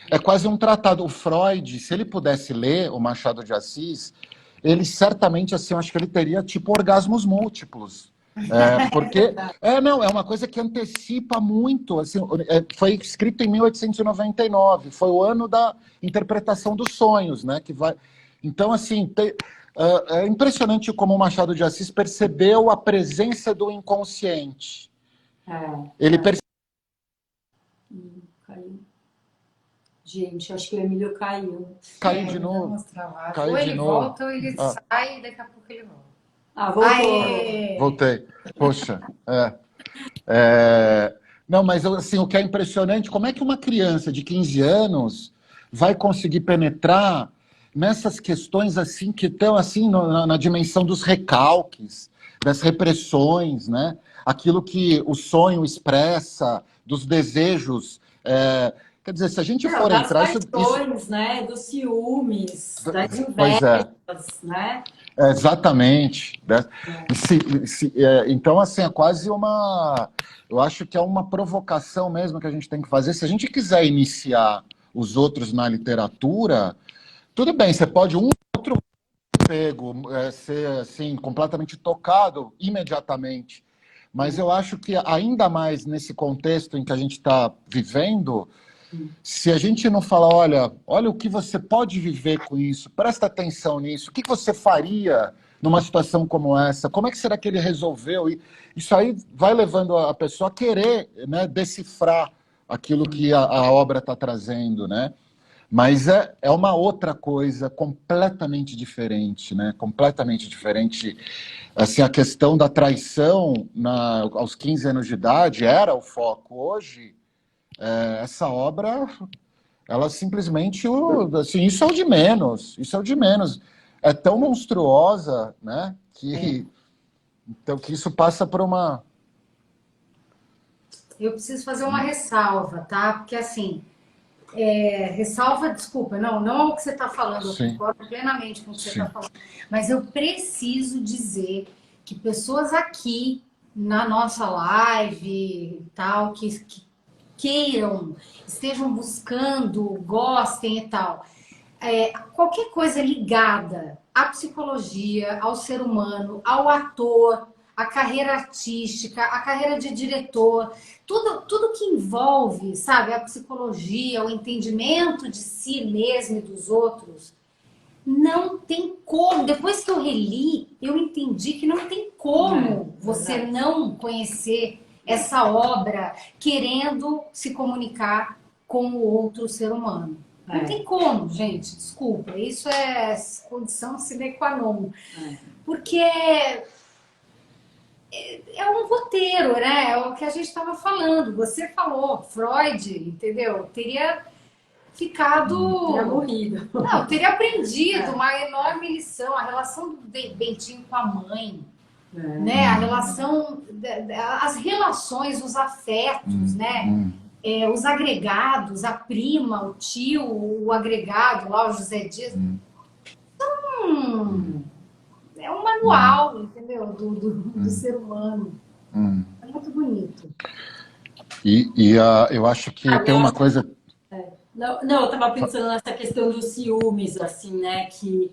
É quase um tratado. O Freud, se ele pudesse ler o Machado de Assis, ele certamente, assim, eu acho que ele teria, tipo, orgasmos múltiplos. Porque não, é uma coisa que antecipa muito. Assim, foi escrito em 1899, foi o ano da interpretação dos sonhos, né? Que vai. Então, assim, é impressionante como o Machado de Assis percebeu a presença do inconsciente. Ele percebeu. Caiu. Gente, acho que o Emílio caiu. Caiu de novo. Caiu Ou de ele novo. volta ou ele sai e daqui a pouco ele volta. Voltou. Aê! Voltei. Poxa, Não, mas assim, o que é impressionante, como é que uma criança de 15 anos vai conseguir penetrar nessas questões assim que estão assim na dimensão dos recalques, das repressões, né? Aquilo que o sonho expressa, dos desejos. Quer dizer, se a gente for das entrar... paixões, né? Dos ciúmes, das Pois invejas, né? Exatamente. Né? Então, assim, é quase uma... Eu acho que é uma provocação mesmo que a gente tem que fazer. Se a gente quiser iniciar os outros na literatura, tudo bem, você pode outro pego, ser assim, completamente tocado imediatamente. Mas eu acho que ainda mais nesse contexto em que a gente está vivendo, se a gente não falar, olha o que você pode viver com isso, presta atenção nisso, o que você faria numa situação como essa, como é que será que ele resolveu? E isso aí vai levando a pessoa a querer, né, decifrar aquilo que a obra está trazendo, né? Mas é uma outra coisa completamente diferente, né? Completamente diferente. Assim, a questão da traição aos 15 anos de idade era o foco. Hoje, essa obra, ela simplesmente... Assim, isso é o de menos. Isso é o de menos. É tão monstruosa, né? Então, que isso passa por uma... Eu preciso fazer uma ressalva, tá? Porque assim... ressalva, desculpa, não é o que você está falando, eu concordo plenamente com o que você está falando, mas eu preciso dizer que pessoas aqui na nossa live e tal, que queiram, estejam buscando, gostem e tal, qualquer coisa ligada à psicologia, ao ser humano, ao ator, a carreira artística, a carreira de diretor, tudo que envolve, sabe, a psicologia, o entendimento de si mesmo e dos outros, não tem como. Depois que eu reli, eu entendi que não tem como você não conhecer essa obra querendo se comunicar com o outro ser humano. Não tem como, gente, desculpa. Isso é condição sine qua non. Porque... é um roteiro, né? É o que a gente estava falando. Você falou, Freud, entendeu? Teria ficado... Teria morrido. Não, teria aprendido uma enorme lição. A relação do Bentinho com a mãe, né? A relação... As relações, os afetos, né? Os agregados, a prima, o tio, o agregado lá, o José Dias. É um manual, entendeu? Do ser humano. É muito bonito. Eu acho que tem uma coisa... Não, eu estava pensando nessa questão dos ciúmes, assim, né? Que,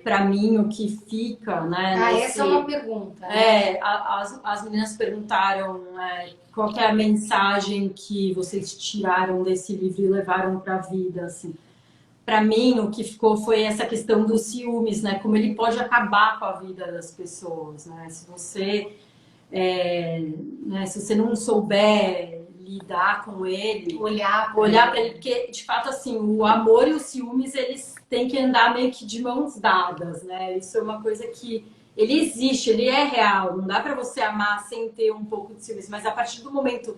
para mim, o que fica, né? Essa é uma pergunta. As meninas perguntaram qual que é a mensagem que vocês tiraram desse livro e levaram para a vida, assim. Para mim, o que ficou foi essa questão dos ciúmes, né? Como ele pode acabar com a vida das pessoas, né? Se você não souber lidar com ele, olhar para ele, porque de fato assim, o amor e os ciúmes, eles têm que andar meio que de mãos dadas, né? Isso é uma coisa que ele existe, ele é real. Não dá para você amar sem ter um pouco de ciúmes, mas a partir do momento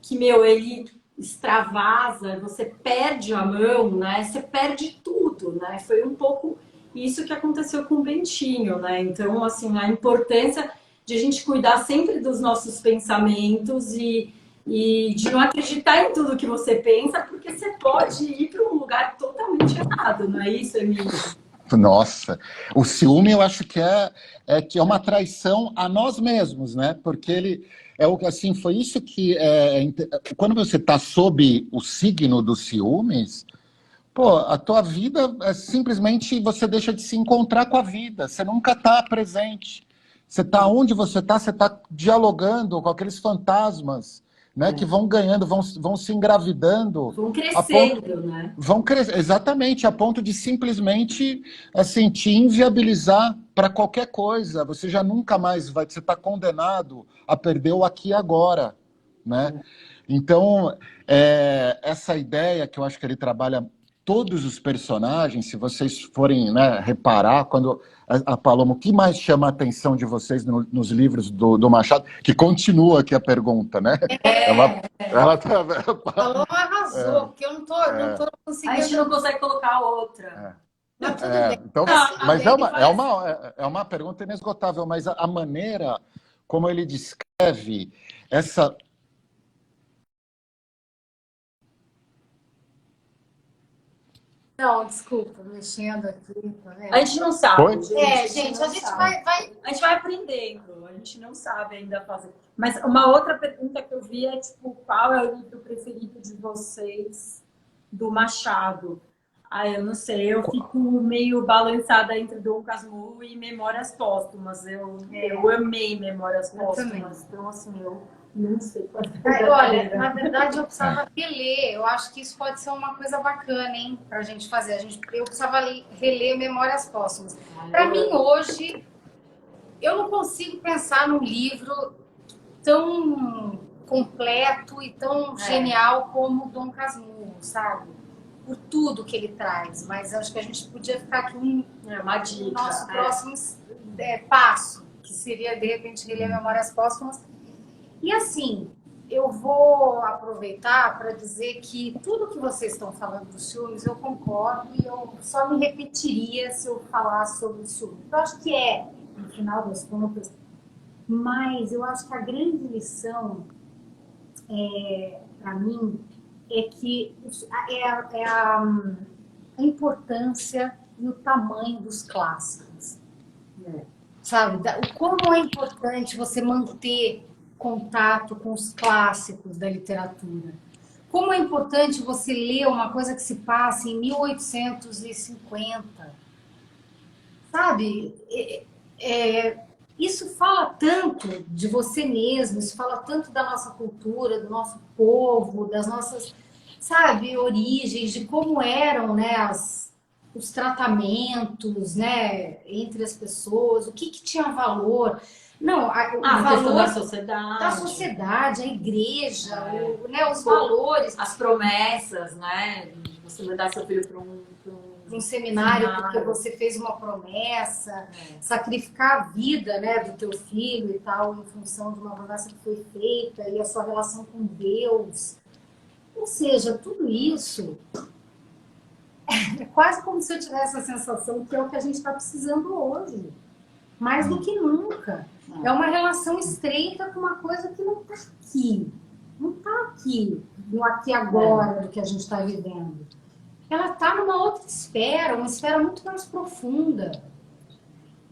que ele extravasa, você perde a mão, né? Você perde tudo, né? Foi um pouco isso que aconteceu com o Bentinho, né? Então, assim, a importância de a gente cuidar sempre dos nossos pensamentos e de não acreditar em tudo que você pensa, porque você pode ir para um lugar totalmente errado, não é isso, Emílio? Nossa, o ciúme eu acho que é uma traição a nós mesmos, né? Porque ele assim, foi isso que quando você está sob o signo dos ciúmes, pô, a tua vida simplesmente você deixa de se encontrar com a vida, você nunca está presente. Você está onde você está dialogando com aqueles fantasmas, né, que vão ganhando, vão se engravidando. Vão crescendo, né? Vão crescer, exatamente, a ponto de simplesmente assim, te inviabilizar para qualquer coisa. Você já nunca mais vai, você está condenado a perder o aqui e agora, né? Então, essa ideia que eu acho que ele trabalha todos os personagens, se vocês forem, né, reparar, quando a Paloma, o que mais chama a atenção de vocês nos livros do Machado, que continua aqui a pergunta, né? Ela tá, Paloma arrasou, porque eu não tô conseguindo. A gente não consegue colocar outra. Mas tudo bem. Então, mas é uma pergunta inesgotável, mas a maneira como ele descreve essa... Não, desculpa, mexendo aqui. Tá vendo? A gente não sabe. Foi? Gente, a gente não vai, sabe. A gente vai aprendendo, a gente não sabe ainda fazer. Mas uma outra pergunta que eu vi é, tipo, qual é o livro preferido de vocês do Machado? Ah, eu não sei, eu fico meio balançada entre Dom Casmurro e Memórias Póstumas. Eu amei Memórias Póstumas. Então, assim, eu não sei qual é. Olha, na verdade eu precisava reler. Eu acho que isso pode ser uma coisa bacana, hein, pra gente fazer. Eu precisava reler Memórias Póstumas. Para mim, hoje, eu não consigo pensar num livro tão completo e tão genial como Dom Casmurro, sabe? Por tudo que ele traz. Mas acho que a gente podia ficar aqui uma dica. Nosso próximo passo, que seria, de repente, reler Memórias Póstumas. E assim, eu vou aproveitar para dizer que tudo que vocês estão falando dos filmes, eu concordo e eu só me repetiria se eu falasse sobre os filmes. Eu acho que no final das contas, mas eu acho que a grande lição, para mim, é que a importância e o tamanho dos clássicos. Sabe? O como é importante você manter contato com os clássicos da literatura. Como é importante você ler uma coisa que se passa em 1850. Sabe? Isso fala tanto de você mesmo, isso fala tanto da nossa cultura, do nosso povo, das nossas, sabe, origens, de como eram, né, os tratamentos, né, entre as pessoas, o que tinha valor. Não, o valor da sociedade, a igreja, né, os valores. As promessas, né? Você mandar seu filho para um seminário porque você fez uma promessa, sacrificar a vida, né, do teu filho e tal, em função de uma promessa que foi feita, e a sua relação com Deus. Ou seja, tudo isso é quase como se eu tivesse a sensação que é o que a gente está precisando hoje. Mais do que nunca. É uma relação estreita com uma coisa que não está aqui. Não está aqui, no aqui e agora do que a gente está vivendo. Ela está numa outra esfera, uma esfera muito mais profunda.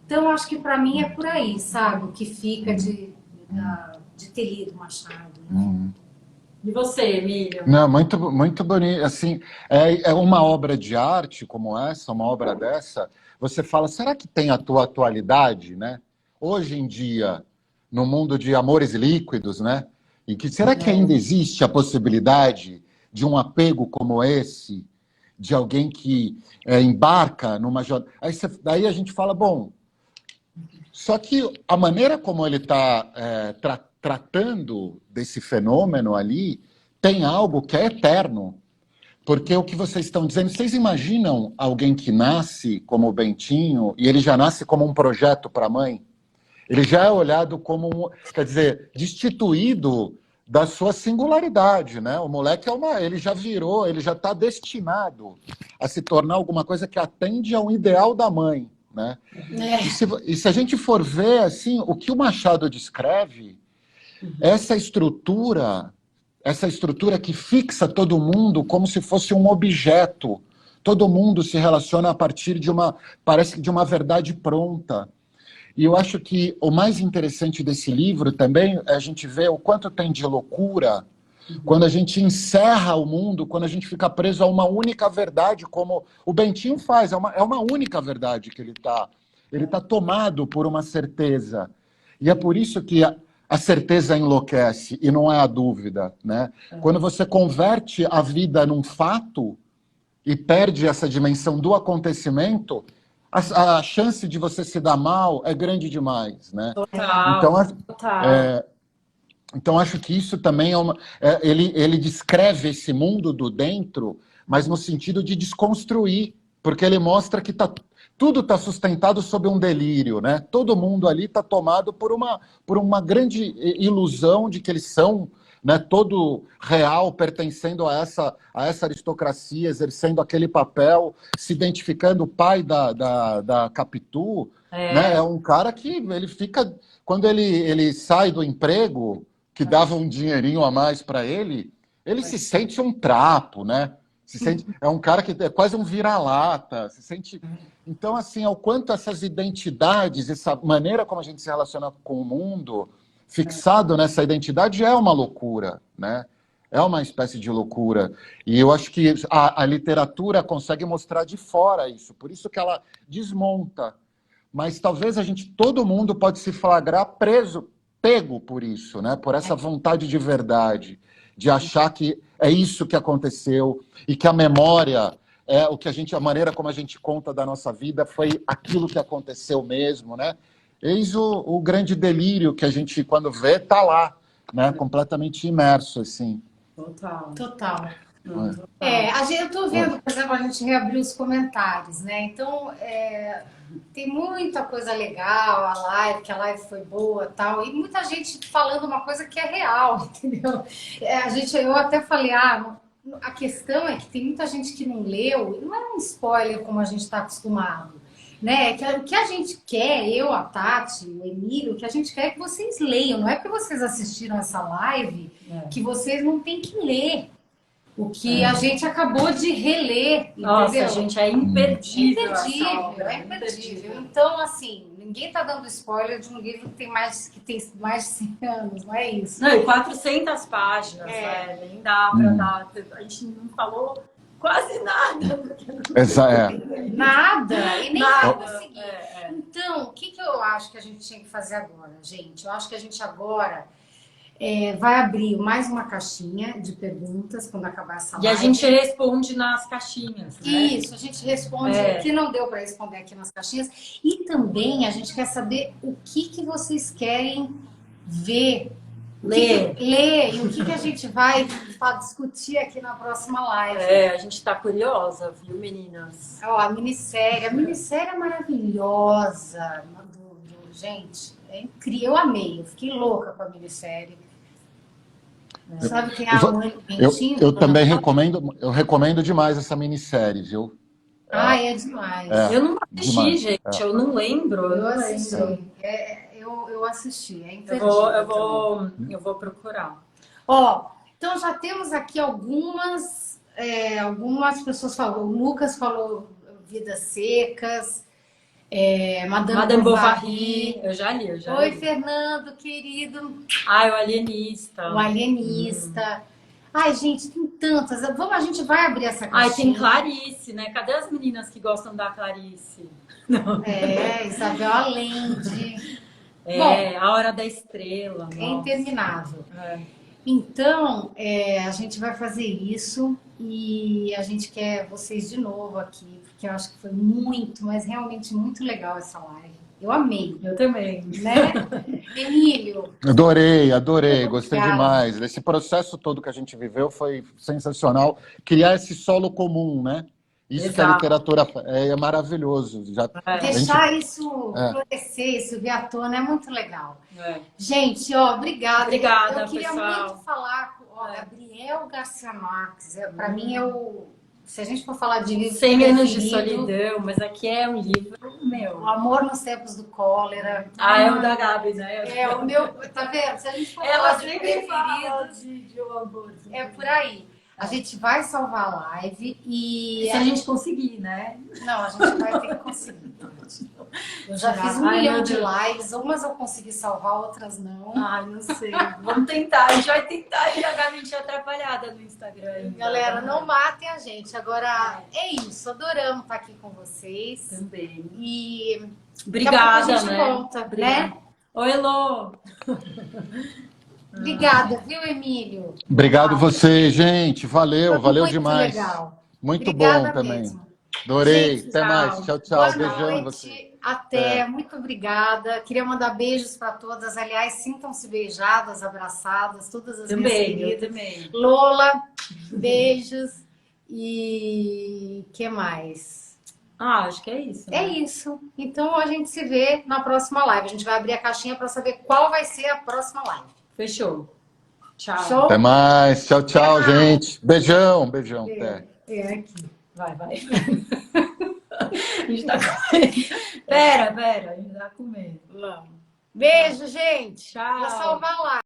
Então, acho que para mim é por aí, sabe? O que fica de ter lido Machado. E você, Emílio? Não, muito, muito bonito. Assim, é uma obra de arte como essa, uma obra dessa, você fala, será que tem a tua atualidade, né? Hoje em dia, no mundo de amores líquidos, né? E será que ainda existe a possibilidade de um apego como esse, de alguém que embarca numa jornada? Daí a gente fala, bom, só que a maneira como ele está tratando desse fenômeno ali tem algo que é eterno. Porque o que vocês estão dizendo, vocês imaginam alguém que nasce como o Bentinho e ele já nasce como um projeto para a mãe? Ele já é olhado como, quer dizer, destituído da sua singularidade, né? O moleque ele já virou, ele já está destinado a se tornar alguma coisa que atende ao ideal da mãe, né? E se a gente for ver, assim, o que o Machado descreve, essa estrutura que fixa todo mundo como se fosse um objeto. Todo mundo se relaciona a partir parece que de uma verdade pronta. E eu acho que o mais interessante desse livro também é a gente ver o quanto tem de loucura quando a gente encerra o mundo, quando a gente fica preso a uma única verdade, como o Bentinho faz, é uma única verdade que ele tá tomado por uma certeza. E é por isso que a certeza enlouquece, e não é a dúvida, né? Quando você converte a vida num fato e perde essa dimensão do acontecimento, a chance de você se dar mal é grande demais, né? Total, total. Então, acho que isso também ele descreve esse mundo do dentro, mas no sentido de desconstruir, porque ele mostra que tudo está sustentado sob um delírio, né? Todo mundo ali está tomado por uma grande ilusão de que eles são, né, todo real, pertencendo a essa aristocracia, exercendo aquele papel, se identificando o pai da Capitu, né? É um cara que ele fica... Quando ele sai do emprego, que dava um dinheirinho a mais para ele se sente um trapo, né? É um cara que é quase um vira-lata, se sente... Então, assim, ao quanto essas identidades, essa maneira como a gente se relaciona com o mundo, fixado nessa identidade, é uma loucura, né? É uma espécie de loucura. E eu acho que a literatura consegue mostrar de fora isso, por isso que ela desmonta. Mas talvez todo mundo pode se flagrar pego por isso, né? Por essa vontade de verdade, de achar que é isso que aconteceu e que a memória é a maneira como a gente conta da nossa vida foi aquilo que aconteceu mesmo, né? Eis o grande delírio que a gente, quando vê, tá lá, né? Completamente imerso, assim. Total. Eu tô vendo, por exemplo, a gente reabriu os comentários, né? Então, tem muita coisa legal, que a live foi boa, tal, e muita gente falando uma coisa que é real, entendeu? Eu até falei, a questão é que tem muita gente que não leu, e não é um spoiler como a gente está acostumado, né? O que a gente quer, eu, a Tati, o Emílio, o que a gente quer é que vocês leiam, não é porque vocês assistiram essa live que vocês não têm que ler. O que a gente acabou de reler, Nossa, entendeu? gente, é imperdível. É imperdível. Então, assim, ninguém tá dando spoiler de um livro que tem mais de 100 anos, não é isso? Não, e 400 páginas, né? Nem dá pra dar. A gente não falou quase nada. Nada, e nem vai Nada. conseguir. Então, o que eu acho que a gente tinha que fazer agora, gente? Eu acho que a gente agora vai abrir mais uma caixinha de perguntas quando acabar essa live. E a gente responde nas caixinhas, né? Isso, a gente responde o que não deu para responder aqui nas caixinhas. E também a gente quer saber o que vocês querem ver, ler, e o que a gente vai discutir aqui na próxima live. A gente tá curiosa, viu, meninas? A minissérie é maravilhosa. Gente, é incrível. Eu amei, eu fiquei louca com a minissérie. Sabe quem é a mãe Bentinho? Eu também recomendo demais essa minissérie, viu? É demais. Eu não assisti, demais. gente, eu não lembro. Eu assisti. Eu assisti, é imperdível. Eu vou procurar. Então já temos aqui algumas pessoas falou. O Lucas falou Vidas Secas. Madame Bovary. Eu já li. Oi, Fernando, querido. O Alienista. O Alienista. Ai, gente, tem tantas. A gente vai abrir essa caixinha. Tem Clarice, né? Cadê as meninas que gostam da Clarice? Isabel Allende. Bom, A Hora da Estrela. É interminável. Então, a gente vai fazer isso e a gente quer vocês de novo aqui, porque eu acho que foi muito, mas realmente muito legal essa live. Eu amei. Eu também. Né? Emílio. Adorei, gostei demais. Esse processo todo que a gente viveu foi sensacional. Criar esse solo comum, né? Isso que a literatura é maravilhoso. Deixar isso florescer, isso vir à tona é muito legal. Gente, obrigada. Obrigada, eu queria pessoal. muito falar com Gabriel Garcia Marques. Para mim se a gente for falar de livro 100 anos de solidão, mas aqui é um livro meu. O Amor nos Tempos do Cólera. É o da Gabi, né? O meu, tá vendo? Se a gente for Ela falar de sempre fala preferidos, de um amor. é por aí. A gente vai salvar a live e... Se a gente conseguir, né? Não, a gente vai ter que conseguir. Eu já fiz 1 milhão de lives, umas eu consegui salvar, outras não. Não sei. Vamos tentar, a gente vai tentar. E a Gabi tinha atrapalhada no Instagram. Galera, não matem a gente. Agora, é isso. Adoramos estar aqui com vocês. Também. E obrigada, a gente né? volta, né? Oi, Lô. Obrigada, viu, Emílio? Obrigado você, gente. Valeu, Foi valeu muito demais. legal. Muito bom Obrigada também. mesmo. Adorei. Gente, Até mais. Tchau, tchau. boa Beijão em você. noite. Até. Até. Muito obrigada. Queria mandar beijos para todas. Aliás, sintam-se beijadas, abraçadas, todas as minhas Também, eu queridas. também. Lola, beijos. E que mais? Acho que é isso. É Né? isso. Então a gente se vê na próxima live. A gente vai abrir a caixinha para saber qual vai ser a próxima live. Fechou. Tchau. Show? Até mais. Tchau, tchau, Até mais. gente. Beijão, beijão. Até. É aqui. Vai. A gente tá comendo. Pera, a gente tá comendo. Vamos. Beijo, gente. Tchau. Vou salvar lá.